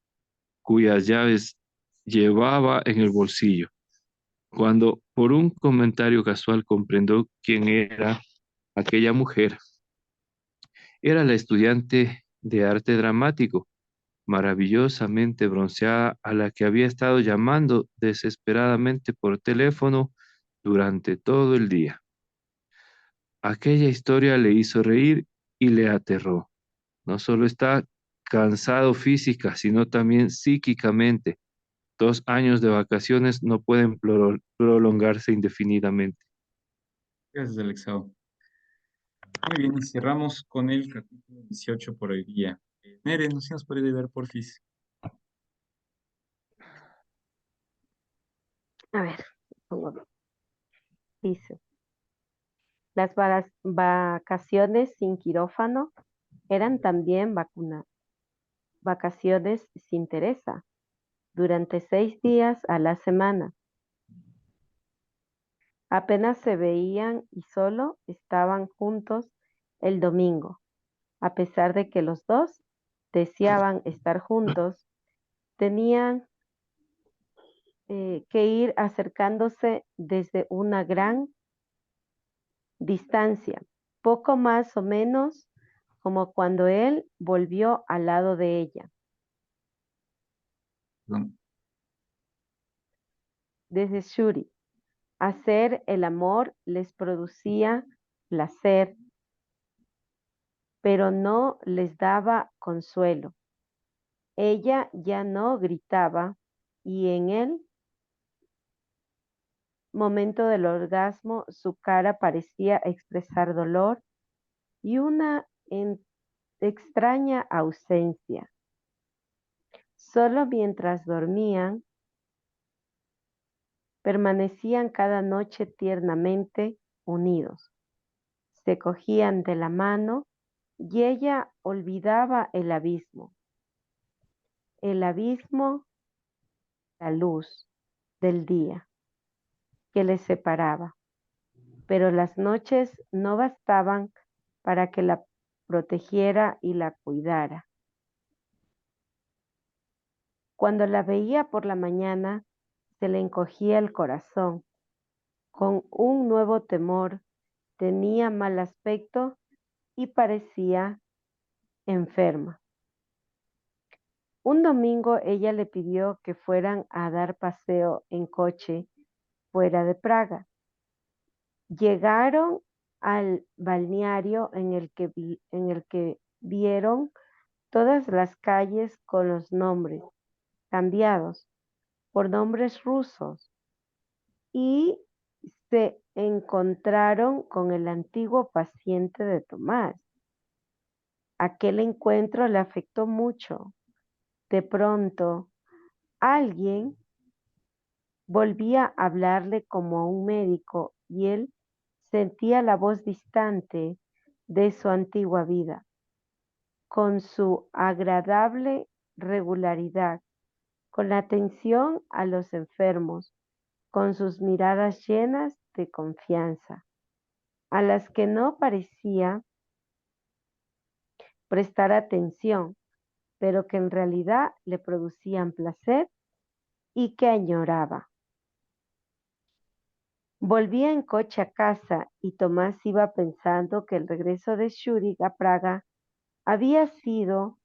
cuyas llaves llevaba en el bolsillo, cuando por un comentario casual comprendió quién era aquella mujer. Era la estudiante de arte dramático, maravillosamente bronceada, a la que había estado llamando desesperadamente por teléfono durante todo el día. Aquella historia le hizo reír y le aterró. No solo está cansado física, sino también psíquicamente. 2 años de vacaciones no pueden prolongarse indefinidamente. Gracias, Alexao. Muy bien, y cerramos con el capítulo 18 por hoy día. Nere, ¿no se nos puede ayudar, porfis? A ver, dice, las vacaciones sin quirófano eran también vacaciones sin Teresa, durante 6 días a la semana. Apenas se veían y solo estaban juntos el domingo. A pesar de que los dos deseaban estar juntos, tenían que ir acercándose desde una gran distancia, poco más o menos como cuando él volvió al lado de ella. Perdón. Desde Shuri, hacer el amor les producía placer, pero no les daba consuelo. Ella ya no gritaba y en el momento del orgasmo su cara parecía expresar dolor y una extraña ausencia. Solo mientras dormían, permanecían cada noche tiernamente unidos. Se cogían de la mano y ella olvidaba el abismo, la luz del día que les separaba. Pero las noches no bastaban para que la protegiera y la cuidara. Cuando la veía por la mañana, se le encogía el corazón. Con un nuevo temor, tenía mal aspecto y parecía enferma. Un domingo ella le pidió que fueran a dar paseo en coche fuera de Praga. Llegaron al balneario en el que vieron todas las calles con los nombres cambiados por nombres rusos y se encontraron con el antiguo paciente de Tomás. Aquel encuentro le afectó mucho. De pronto, alguien volvía a hablarle como a un médico y él sentía la voz distante de su antigua vida, con su agradable regularidad, con la atención a los enfermos, con sus miradas llenas de confianza, a las que no parecía prestar atención, pero que en realidad le producían placer y que añoraba. Volvía en coche a casa y Tomás iba pensando que el regreso de Zúrich a Praga había sido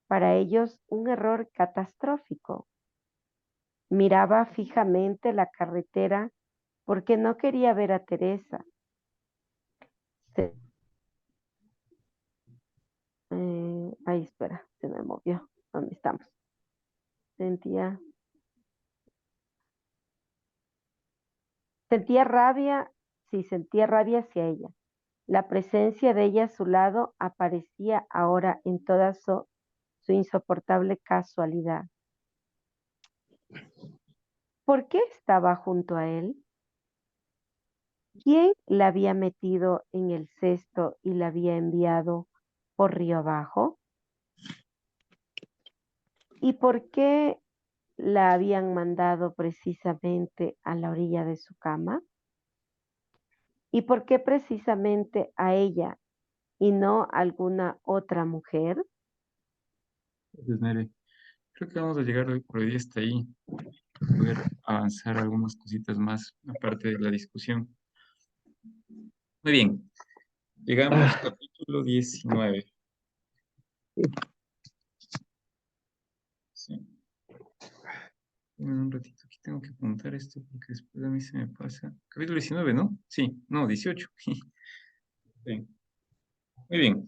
para ellos un error catastrófico. Miraba fijamente la carretera porque no quería ver a Teresa. Ay, espera, se me movió. ¿Dónde estamos? Sentía rabia, sí, sentía rabia hacia ella. La presencia de ella a su lado aparecía ahora en toda su insoportable casualidad. ¿Por qué estaba junto a él? ¿Quién la había metido en el cesto y la había enviado por río abajo? ¿Y por qué la habían mandado precisamente a la orilla de su cama? ¿Y por qué precisamente a ella y no a alguna otra mujer? Gracias, Nere. Creo que vamos a llegar por hoy día hasta ahí, poder avanzar algunas cositas más, aparte de la discusión. Muy bien, llegamos al capítulo 19. Sí. Un ratito, aquí tengo que apuntar esto porque después a mí se me pasa. Capítulo 19, ¿no? Sí, no, 18. Sí. Muy bien.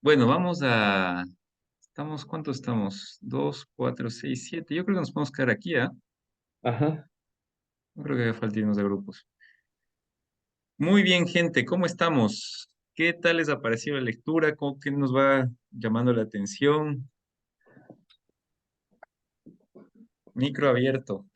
Bueno, vamos a... ¿Cuántos estamos? 2, 4, 6, 7. Yo creo que nos podemos quedar aquí, ¿ah? Ajá. No creo que haga falta irnos de grupos. Muy bien, gente, ¿cómo estamos? ¿Qué tal les ha parecido la lectura? ¿Qué nos va llamando la atención? Micro abierto.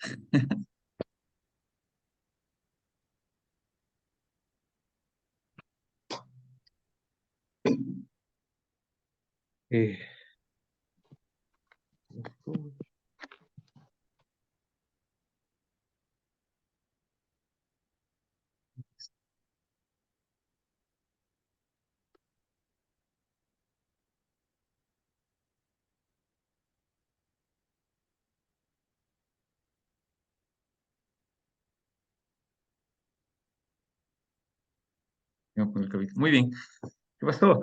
Eh, Vamos con el capítulo. Muy bien. ¿Qué pasó?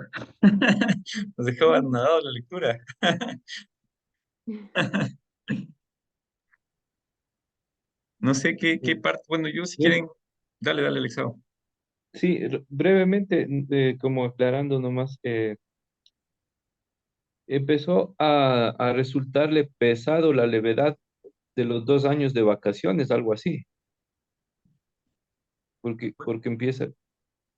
Nos dejó abandonado la lectura. No sé qué parte. Bueno, yo si bien. quieren. Dale, Alexao. Sí, brevemente, como aclarando nomás, empezó a resultarle pesado la levedad de los 2 años de vacaciones, algo así, porque empieza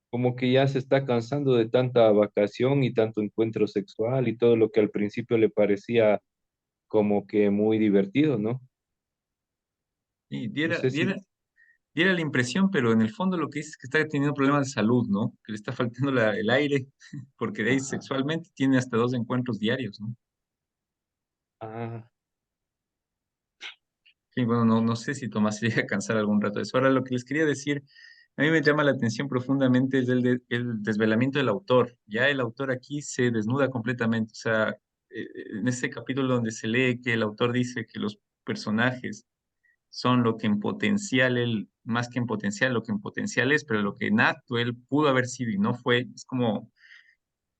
como que ya se está cansando de tanta vacación y tanto encuentro sexual y todo lo que al principio le parecía como que muy divertido, ¿no? Y No sé si... diera la impresión, pero en el fondo lo que dice es que está teniendo problemas de salud, ¿no? Que le está faltando el aire, porque de ahí Ajá. sexualmente tiene hasta 2 encuentros diarios, ¿no? Ah, Sí, bueno, no sé si Tomás se llega a cansar algún rato de eso. Ahora, lo que les quería decir, a mí me llama la atención profundamente es el desvelamiento del autor. Ya el autor aquí se desnuda completamente. O sea, en ese capítulo donde se lee que el autor dice que los personajes son lo que en potencial él, más que en potencial, lo que en potencial es, pero lo que en acto él pudo haber sido y no fue, es como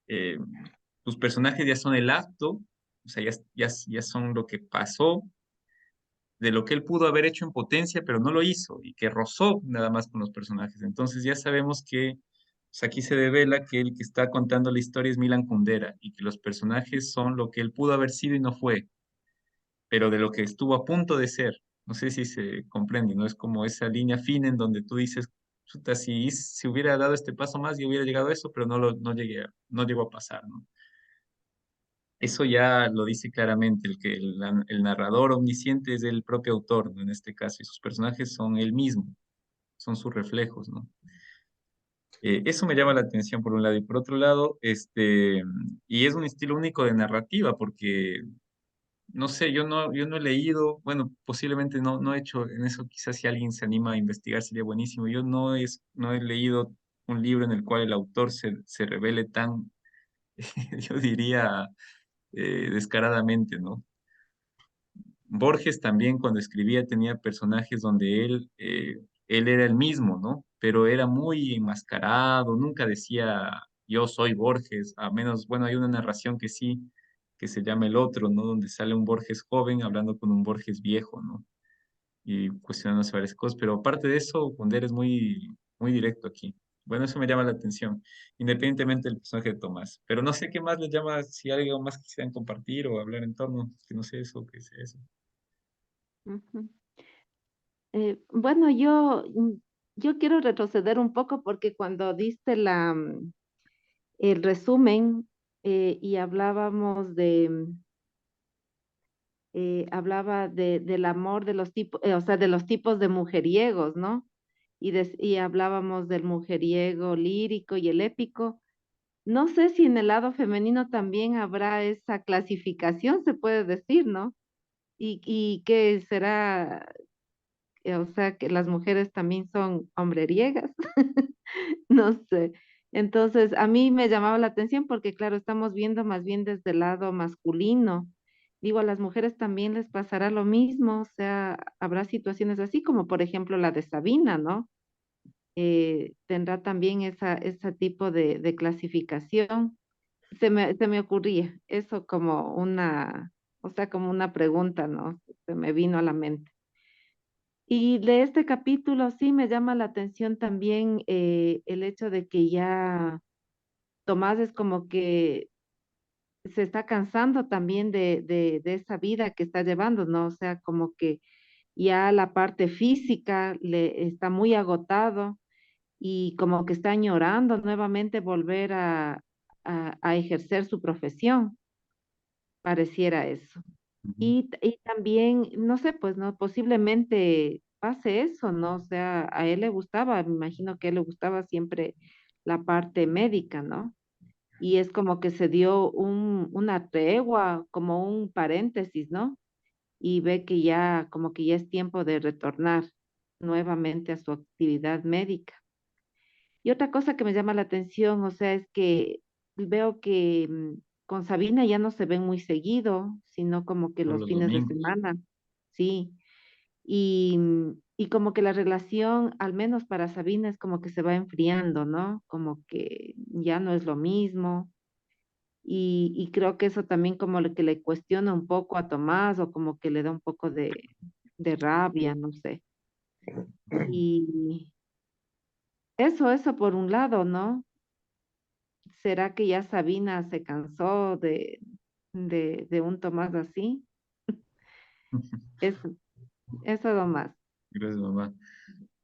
eh, tus personajes ya son el acto, o sea, ya son lo que pasó de lo que él pudo haber hecho en potencia, pero no lo hizo y que rozó nada más con los personajes. Entonces ya sabemos que pues aquí se devela que el que está contando la historia es Milan Kundera y que los personajes son lo que él pudo haber sido y no fue, pero de lo que estuvo a punto de ser. No sé si se comprende, ¿no? Es como esa línea fina en donde tú dices chuta, si hubiera dado este paso más, yo hubiera llegado a eso, pero no llegó a pasar, ¿no? Eso ya lo dice claramente, el narrador omnisciente es el propio autor, ¿no? En este caso, y sus personajes son él mismo, son sus reflejos, ¿no? Eso me llama la atención por un lado, y por otro lado, y es un estilo único de narrativa, porque, no sé, yo no he leído, bueno, posiblemente no he hecho en eso, quizás si alguien se anima a investigar sería buenísimo, yo no he leído un libro en el cual el autor se revele tan, yo diría, descaradamente, ¿no? Borges también cuando escribía tenía personajes donde él era el mismo, ¿no? Pero era muy enmascarado, nunca decía yo soy Borges, a menos, bueno, hay una narración que sí, que se llama El Otro, ¿no? Donde sale un Borges joven hablando con un Borges viejo, ¿no? Y cuestionándose varias cosas, pero aparte de eso, Ponder es muy directo aquí. Bueno, eso me llama la atención, independientemente del personaje de Tomás. Pero no sé qué más les llama, si hay algo más quisieran compartir o hablar en torno, que no sé eso, qué es eso. Ujú. Bueno, yo quiero retroceder un poco porque cuando diste el resumen y hablábamos hablaba del amor de los tipos, o sea, de los tipos de mujeriegos, ¿no? Y hablábamos del mujeriego lírico y el épico. No sé si en el lado femenino también habrá esa clasificación, se puede decir, ¿no? Y que será, o sea, que las mujeres también son hombreriegas, no sé. Entonces, a mí me llamaba la atención porque, claro, estamos viendo más bien desde el lado masculino. Digo, a las mujeres también les pasará lo mismo, o sea, habrá situaciones así como, por ejemplo, la de Sabina, ¿no? Tendrá también ese tipo de clasificación. Se me ocurría eso como o sea, como una pregunta, ¿no? Se me vino a la mente. Y de este capítulo sí me llama la atención también el hecho de que ya Tomás es como que se está cansando también de esa vida que está llevando, ¿no? O sea, como que ya la parte física le está muy agotado y como que está añorando nuevamente volver a ejercer su profesión, pareciera eso. Ujú. Y también, no sé, pues no, posiblemente pase eso, ¿no? O sea, a él le gustaba, me imagino que a él le gustaba siempre la parte médica, ¿no? Y es como que se dio una tregua, como un paréntesis, ¿no? Y ve que ya, como que ya es tiempo de retornar nuevamente a su actividad médica. Y otra cosa que me llama la atención, o sea, es que veo que con Sabina ya no se ven muy seguido, sino como que Todos los los fines de domingos. semana, sí. Y como que la relación, al menos para Sabina, es como que se va enfriando, ¿no? Como que ya no es lo mismo. Y creo que eso también como que le cuestiona un poco a Tomás o como que le da un poco de rabia, no sé. Y eso por un lado, ¿no? ¿Será que ya Sabina se cansó de un Tomás así? Eso, eso nomás. Gracias, mamá.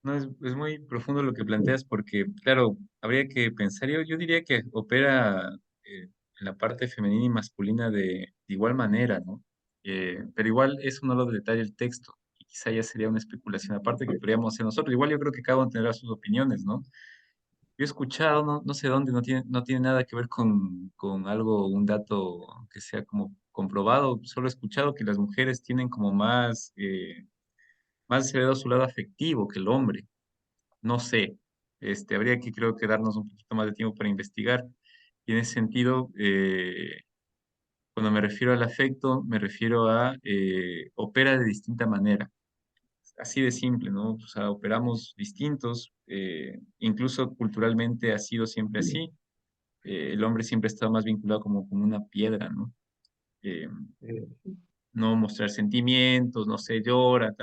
No, es muy profundo lo que planteas porque, claro, habría que pensar, yo diría que opera en la parte femenina y masculina de igual manera, ¿no? Pero igual eso no lo detalla el texto y quizá ya sería una especulación aparte que podríamos hacer nosotros. Igual yo creo que cada uno tendrá sus opiniones, ¿no? Yo he escuchado, no sé dónde, no tiene nada que ver con algo, un dato que sea como comprobado, solo he escuchado que las mujeres tienen como más desarrollado su lado afectivo que el hombre. No sé, habría que creo que darnos un poquito más de tiempo para investigar. Y en ese sentido, cuando me refiero al afecto, me refiero a opera de distinta manera. Así de simple, ¿no? O sea, operamos distintos, incluso culturalmente ha sido siempre así. El hombre siempre ha estado más vinculado como una piedra, ¿no? Eh, no mostrar sentimientos, no sé, llora,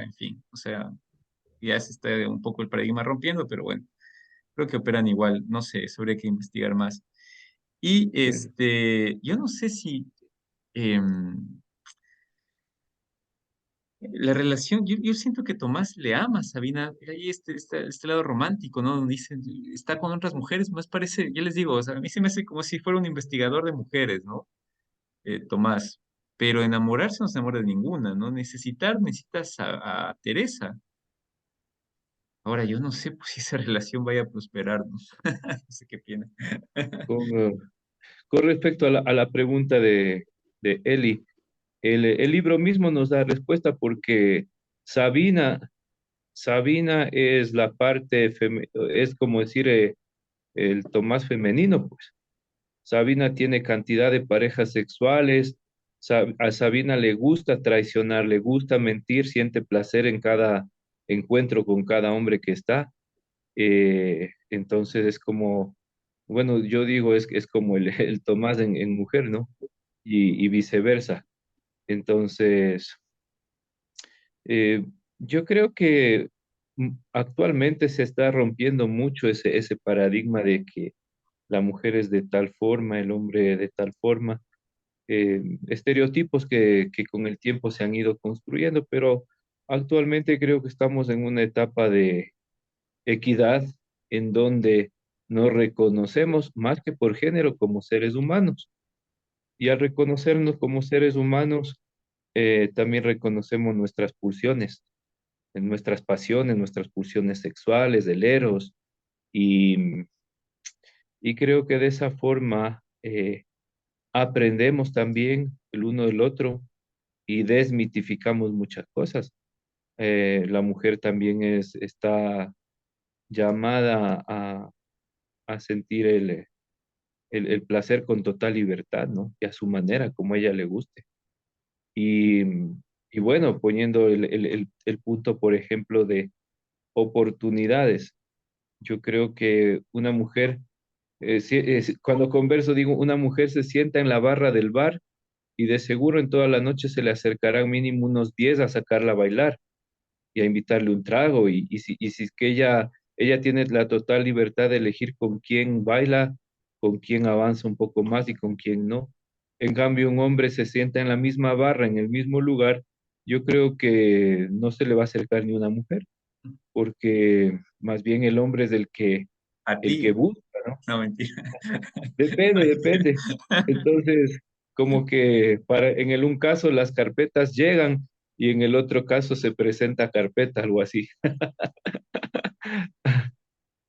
en fin, o sea, ya se está un poco el paradigma rompiendo, pero bueno, creo que operan igual, no sé, eso habría que investigar más. Y yo no sé si, em, La relación, yo siento que Tomás le ama a Sabina, hay este lado romántico, ¿no? Donde dice, está con otras mujeres, más parece, yo les digo, o sea, a mí se me hace como si fuera un investigador de mujeres, ¿no? Tomás, pero enamorarse no se enamora de ninguna, ¿no? Necesitas a Teresa. Ahora, yo no sé pues, si esa relación vaya a prosperar, ¿no? No sé qué piensas. Con, con respecto a la pregunta de Eli, el libro mismo nos da respuesta porque Sabina, Sabina es la parte, es como decir el Tomás femenino, pues. Sabina tiene cantidad de parejas sexuales, a Sabina le gusta traicionar, le gusta mentir, siente placer en cada encuentro con cada hombre que está. Entonces es como, bueno, yo digo, es como el Tomás en mujer, ¿no? Y viceversa. Entonces, eh, yo creo que actualmente se está rompiendo mucho ese paradigma de que la mujer es de tal forma, el hombre de tal forma, estereotipos que con el tiempo se han ido construyendo, pero actualmente creo que estamos en una etapa de equidad en donde nos reconocemos más que por género como seres humanos. Y al reconocernos como seres humanos, también reconocemos nuestras pulsiones, en nuestras pasiones, nuestras pulsiones sexuales, del eros, y, y creo que de esa forma aprendemos también el uno del otro y desmitificamos muchas cosas. La mujer también está llamada a sentir el placer con total libertad, ¿no? Y a su manera, como a ella le guste. Y, y bueno, poniendo el punto, por ejemplo, de oportunidades, yo creo que una mujer, cuando converso, digo, una mujer se sienta en la barra del bar y de seguro en toda la noche se le acercarán mínimo unos 10 a sacarla a bailar y a invitarle un trago. Y si es que ella tiene la total libertad de elegir con quién baila, con quién avanza un poco más y con quién no. En cambio, un hombre se sienta en la misma barra, en el mismo lugar, yo creo que no se le va a acercar ni una mujer, porque más bien el hombre es A el que ti. busca, ¿no? No, mentira. Depende, Mentira. depende. Entonces, como que en el un caso las carpetas llegan y en el otro caso se presenta carpeta, algo así,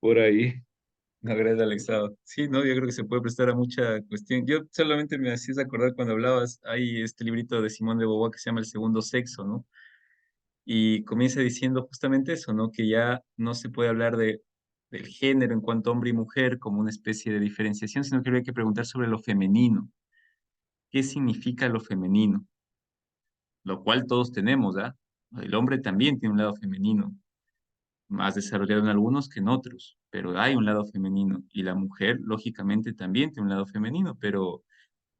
por ahí. No, gracias, Alexado. Sí, no, yo creo que se puede prestar a mucha cuestión. Yo solamente me hacías acordar cuando hablabas, hay este librito de Simón de Beauvoir que se llama El segundo sexo, ¿no? Y comienza diciendo justamente eso, ¿no? Que ya no se puede hablar del género en cuanto a hombre y mujer como una especie de diferenciación, sino que habría que preguntar sobre lo femenino. ¿Qué significa lo femenino? Lo cual todos tenemos, ¿ah? El hombre también tiene un lado femenino, más desarrollado en algunos que en otros, pero hay un lado femenino. Y la mujer, lógicamente, también tiene un lado femenino, pero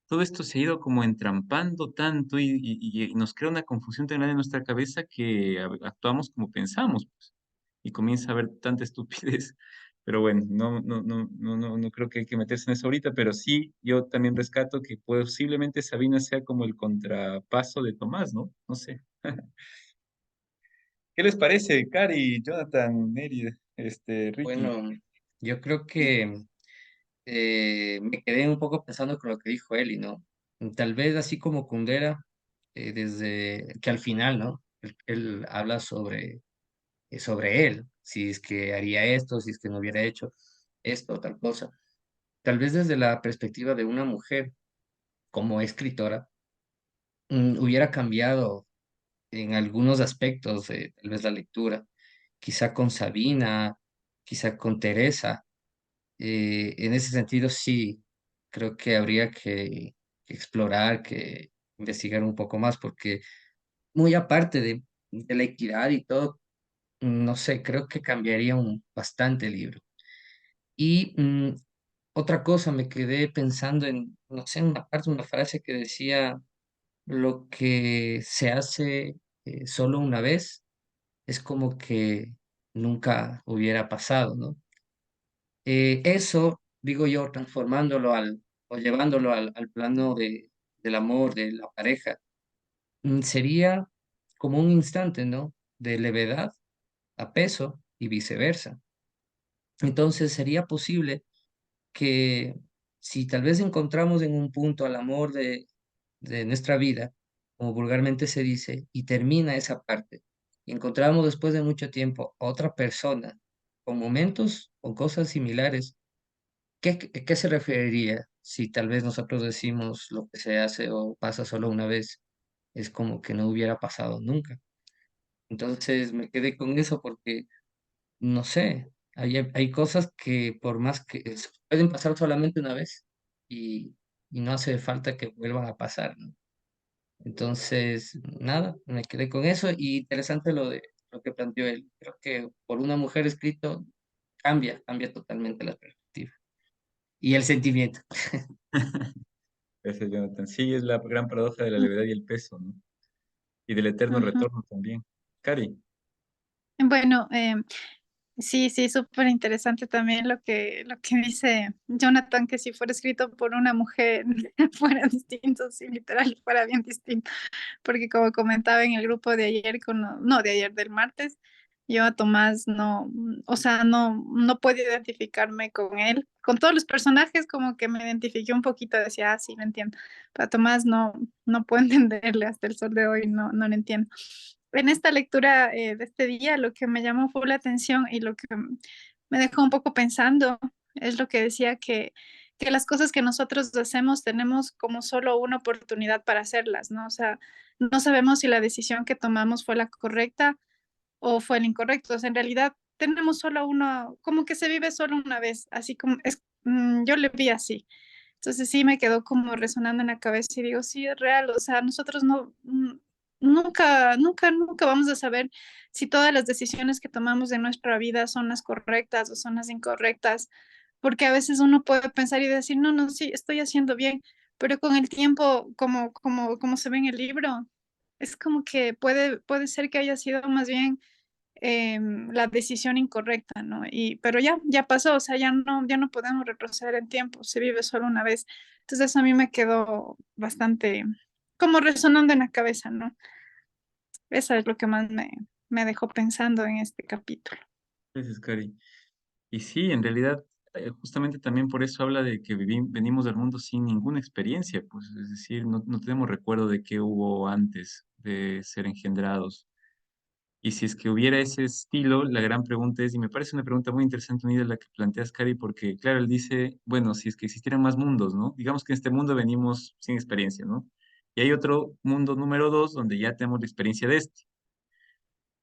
todo esto se ha ido como entrampando tanto y nos crea una confusión tan grande en nuestra cabeza que actuamos como pensamos, pues, y comienza a haber tanta estupidez. Pero bueno, no creo que hay que meterse en eso ahorita, pero sí, yo también rescato que posiblemente Sabina sea como el contrapaso de Tomás, ¿no? No sé. ¿Qué les parece, Cari, Jonathan, Neri, Ricky? Bueno, yo creo que me quedé un poco pensando con lo que dijo Eli, ¿no? Tal vez así como Kundera, desde que al final, ¿no? Él habla sobre él, si es que haría esto, si es que no hubiera hecho esto o tal cosa. Tal vez desde la perspectiva de una mujer como escritora, hubiera cambiado en algunos aspectos, tal vez la lectura, quizá con Sabina, quizá con Teresa. En ese sentido, sí, creo que habría que explorar, que investigar un poco más, porque muy aparte de la equidad y todo, no sé, creo que cambiaría bastante el libro. Y otra cosa, me quedé pensando en, no sé, una parte, una frase que decía, lo que se hace solo una vez es como que nunca hubiera pasado, ¿no? Eso, digo yo, transformándolo o llevándolo al plano del amor, de la pareja, sería como un instante, ¿no? De levedad a peso y viceversa. Entonces sería posible que si tal vez encontramos en un punto al amor de nuestra vida, como vulgarmente se dice, y termina esa parte, y encontramos después de mucho tiempo a otra persona con momentos o cosas similares, ¿qué se referiría si tal vez nosotros decimos lo que se hace o pasa solo una vez? Es como que no hubiera pasado nunca. Entonces me quedé con eso porque, no sé, hay cosas que por más que pueden pasar solamente una vez y no hace falta que vuelvan a pasar, ¿no? Entonces, nada, me quedé con eso y interesante lo de lo que planteó él. Creo que por una mujer escrito cambia totalmente la perspectiva y el sentimiento. Gracias, Jonathan. Sí, es la gran paradoja de la levedad y el peso, ¿no? Y del eterno Ujú. retorno también. Cari. Bueno, sí, sí, súper interesante también lo que dice Jonathan, que si fuera escrito por una mujer fuera distinto, sí, literal, fuera bien distinto, porque como comentaba en el grupo de ayer, no, de ayer, del martes, yo a Tomás no, o sea, no puedo identificarme con él, con todos los personajes como que me identifiqué un poquito, decía, ah, sí, lo entiendo, pero a Tomás no puedo entenderle hasta el sol de hoy, no lo entiendo. En esta lectura de este día, lo que me llamó fue la atención y lo que me dejó un poco pensando es lo que decía que las cosas que nosotros hacemos tenemos como solo una oportunidad para hacerlas, ¿no? O sea, no sabemos si la decisión que tomamos fue la correcta o fue el incorrecto. O sea, en realidad tenemos solo uno, como que se vive solo una vez, así como es, yo le vi así. Entonces sí me quedó como resonando en la cabeza y digo, sí, es real, o sea, nosotros nunca vamos a saber si todas las decisiones que tomamos en nuestra vida son las correctas o son las incorrectas, porque a veces uno puede pensar y decir, no, sí, estoy haciendo bien, pero con el tiempo, como se ve en el libro, es como que puede ser que haya sido más bien la decisión incorrecta, ¿no? Pero ya pasó, o sea, ya no podemos retroceder en tiempo, se vive solo una vez. Entonces a mí me quedó bastante como resonando en la cabeza, ¿no? Eso es lo que más me dejó pensando en este capítulo. Gracias, Cari. Y sí, en realidad, justamente también por eso habla de que venimos del mundo sin ninguna experiencia, pues es decir, no tenemos recuerdo de qué hubo antes de ser engendrados. Y si es que hubiera ese estilo, la gran pregunta es, y me parece una pregunta muy interesante unida a la que planteas, Cari, porque claro, él dice, bueno, si es que existieran más mundos, ¿no? Digamos que en este mundo venimos sin experiencia, ¿no? Y hay otro mundo número dos donde ya tenemos la experiencia de este.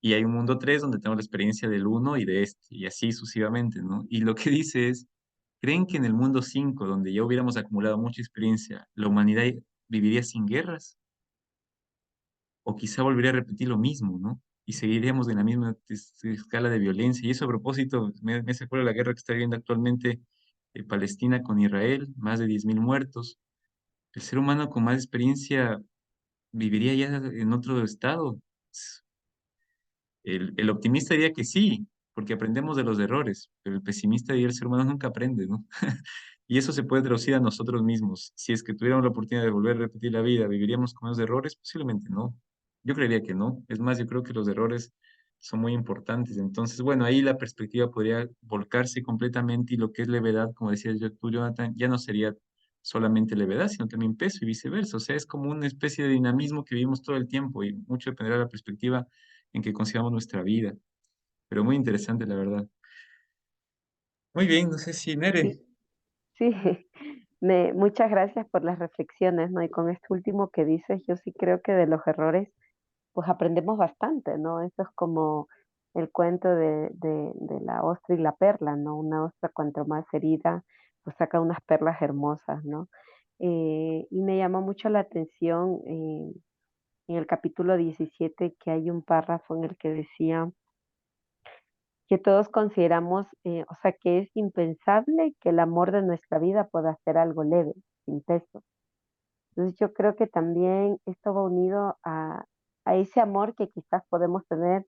Y hay un mundo 3 donde tenemos la experiencia del uno y de este, y así sucesivamente, ¿no? Y lo que dice es, ¿creen que en el mundo 5 donde ya hubiéramos acumulado mucha experiencia, la humanidad viviría sin guerras? O quizá volvería a repetir lo mismo, ¿no? Y seguiríamos en la misma escala de violencia. Y eso a propósito, me hace acuerdo de la guerra que está viviendo actualmente Palestina con Israel, más de 10.000 muertos. El ser humano con más experiencia viviría ya en otro estado. El optimista diría que sí, porque aprendemos de los errores, pero el pesimista diría el ser humano nunca aprende, ¿no? Y eso se puede traducir a nosotros mismos. Si es que tuviéramos la oportunidad de volver a repetir la vida, ¿viviríamos con esos errores? Posiblemente no. Yo creería que no. Es más, yo creo que los errores son muy importantes. Entonces, bueno, ahí la perspectiva podría volcarse completamente y lo que es levedad, como decías yo, tú, Jonathan, ya no sería solamente levedad, sino también peso y viceversa. O sea, es como una especie de dinamismo que vivimos todo el tiempo y mucho dependerá de la perspectiva en que concibamos nuestra vida. Pero muy interesante, la verdad. Muy bien, no sé si Nere. Sí, sí. Muchas gracias por las reflexiones, ¿no? Y con esto último que dices, yo sí creo que de los errores, pues aprendemos bastante, ¿no? Eso es como el cuento de la ostra y la perla, ¿no? Una ostra cuanto más herida, pues saca unas perlas hermosas, ¿no? Y me llamó mucho la atención en el capítulo 17 que hay un párrafo en el que decía que todos consideramos, o sea, que es impensable que el amor de nuestra vida pueda ser algo leve, sin peso. Entonces yo creo que también esto va unido a ese amor que quizás podemos tener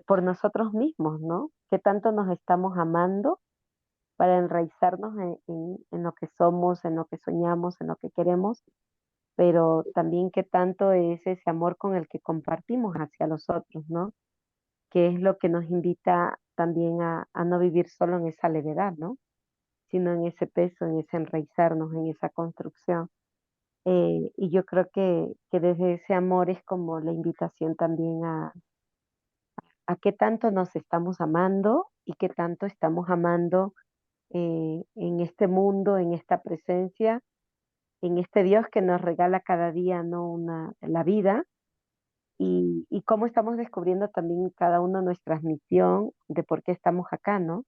por nosotros mismos, ¿no? Que tanto nos estamos amando para enraizarnos en lo que somos, en lo que soñamos, en lo que queremos, pero también qué tanto es ese amor con el que compartimos hacia los otros, ¿no? Que es lo que nos invita también a no vivir solo en esa levedad, ¿no? Sino en ese peso, en ese enraizarnos, en esa construcción. Y yo creo que desde ese amor es como la invitación también a qué tanto nos estamos amando y qué tanto estamos amando en este mundo, en esta presencia, en este Dios que nos regala cada día, ¿no? La vida y cómo estamos descubriendo también cada uno nuestra misión de por qué estamos acá, ¿no?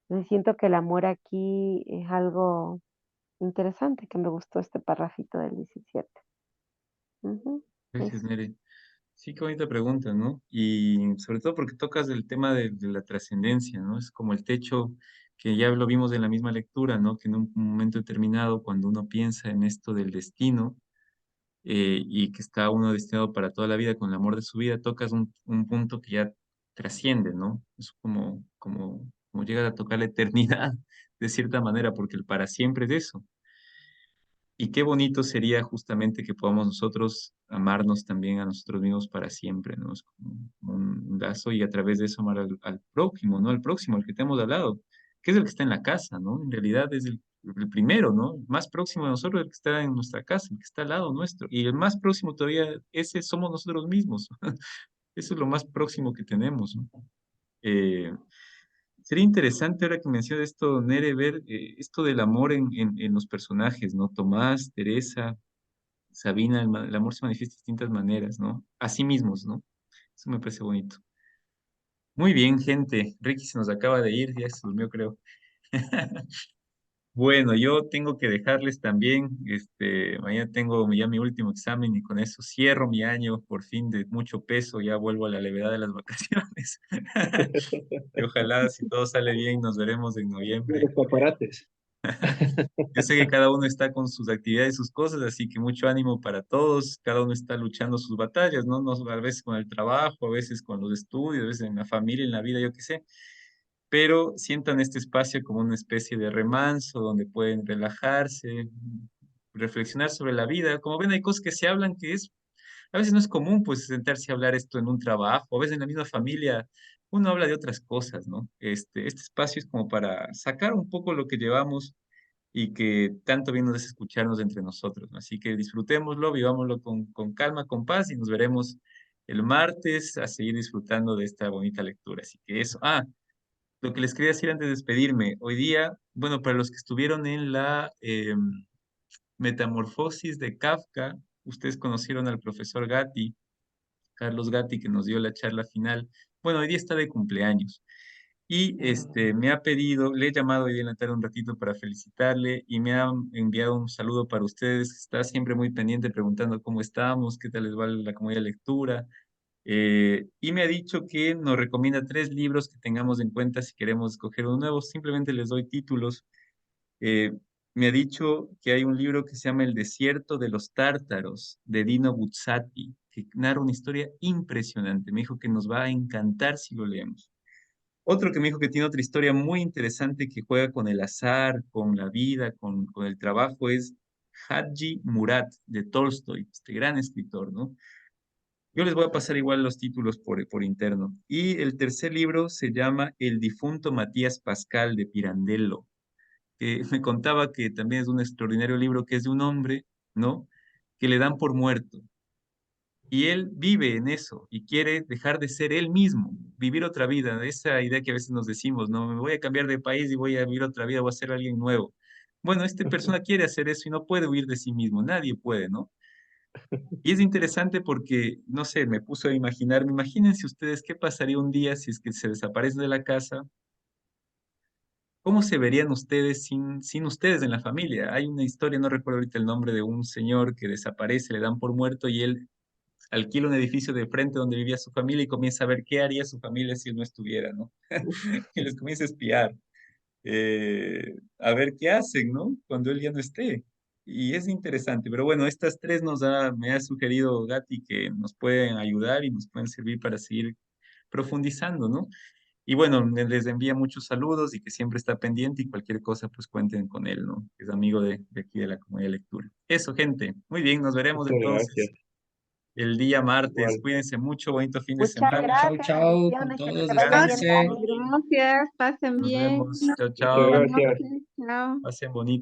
Entonces siento que el amor aquí es algo interesante, que me gustó este parrafito del 17. Ujú, Gracias, eso. Nere. Sí, qué bonita pregunta, ¿no? Y sobre todo porque tocas el tema de la trascendencia, ¿no? Es como el techo que ya lo vimos en la misma lectura, ¿no? Que en un momento determinado, cuando uno piensa en esto del destino y que está uno destinado para toda la vida con el amor de su vida, tocas un punto que ya trasciende, ¿no? Es como llegar a tocar la eternidad de cierta manera, porque el para siempre es eso. Y qué bonito sería justamente que podamos nosotros amarnos también a nosotros mismos para siempre, ¿no? Es como un lazo y a través de eso amar al prójimo, ¿no? Al próximo, al que tenemos al lado, que es el que está en la casa, ¿no? En realidad es el primero, ¿no? El más próximo de nosotros, el que está en nuestra casa, el que está al lado nuestro. Y el más próximo todavía, ese somos nosotros mismos. Eso es lo más próximo que tenemos, ¿no? Eh, Sería interesante ahora que mencionas esto, Nere, ver esto del amor en los personajes, ¿no? Tomás, Teresa, Sabina, el amor se manifiesta de distintas maneras, ¿no? A sí mismos, ¿no? Eso me parece bonito. Muy bien, gente. Ricky se nos acaba de ir, ya se durmió, creo. Bueno, yo tengo que dejarles también, mañana tengo ya mi último examen y con eso cierro mi año por fin de mucho peso, ya vuelvo a la levedad de las vacaciones. Y ojalá, si todo sale bien, nos veremos en Los noviembre. escaparates. Yo sé que cada uno está con sus actividades, sus cosas, así que mucho ánimo para todos. Cada uno está luchando sus batallas, ¿no? A veces con el trabajo, a veces con los estudios, a veces en la familia, en la vida, yo qué sé. Pero sientan este espacio como una especie de remanso donde pueden relajarse, reflexionar sobre la vida. Como ven, hay cosas que se hablan que a veces no es común, pues, sentarse a hablar esto en un trabajo, a veces en la misma familia uno habla de otras cosas, ¿no? Este espacio es como para sacar un poco lo que llevamos y que tanto bien nos hace escucharnos entre nosotros, ¿no? Así que disfrutémoslo, vivámoslo con calma, con paz y nos veremos el martes a seguir disfrutando de esta bonita lectura. Así que eso, lo que les quería decir antes de despedirme, hoy día, bueno, para los que estuvieron en la Metamorfosis de Kafka, ustedes conocieron al profesor Gatti, Carlos Gatti, que nos dio la charla final. Bueno, hoy día está de cumpleaños. Y me ha pedido, le he llamado hoy día en la tarde un ratito para felicitarle y me ha enviado un saludo para ustedes. Está siempre muy pendiente preguntando cómo estamos, qué tal les va la comunidad de lectura. Y me ha dicho que nos recomienda 3 libros que tengamos en cuenta si queremos escoger uno nuevo. Simplemente les doy títulos. Eh, Me ha dicho que hay un libro que se llama El desierto de los tártaros, de Dino Buzzati, que narra una historia impresionante. Me dijo que nos va a encantar si lo leemos. Otro que me dijo que tiene otra historia muy interesante que juega con el azar, con la vida, con el trabajo, es Hadji Murat de Tolstoy, este gran escritor, ¿no? Yo les voy a pasar igual los títulos por interno. Y el tercer libro se llama El difunto Matías Pascal de Pirandello, que me contaba que también es un extraordinario libro que es de un hombre, ¿no? Que le dan por muerto. Y él vive en eso y quiere dejar de ser él mismo, vivir otra vida. Esa idea que a veces nos decimos, no, me voy a cambiar de país y voy a vivir otra vida, voy a ser alguien nuevo. Bueno, esta persona quiere hacer eso y no puede huir de sí mismo, nadie puede, ¿no? Y es interesante porque, no sé, me puso a imaginarme, imagínense ustedes qué pasaría un día si es que se desaparece de la casa, cómo se verían ustedes sin ustedes en la familia. Hay una historia, no recuerdo ahorita el nombre de un señor que desaparece, le dan por muerto y él alquila un edificio de frente donde vivía su familia y comienza a ver qué haría su familia si él no estuviera, ¿no? Y les comienza a espiar, a ver qué hacen, ¿no? Cuando él ya no esté. Y es interesante, pero bueno, estas 3 me ha sugerido Gatti que nos pueden ayudar y nos pueden servir para seguir profundizando, ¿no? Y bueno, les envía muchos saludos y que siempre está pendiente y cualquier cosa, pues cuenten con él, ¿no? Es amigo de aquí de la comunidad de lectura. Eso, gente. Muy bien, nos veremos Muchas entonces gracias. el día martes. Igual. Cuídense mucho, bonito fin de Muchas semana. Chau, gracias, chau con bendiciones, que todos, te vaya bien Descansen. descanse. también. Gracias, pasen Nos bien. vemos. Chao, Muchas chao. Buenas gracias. noches. Chao. Pasen bonito.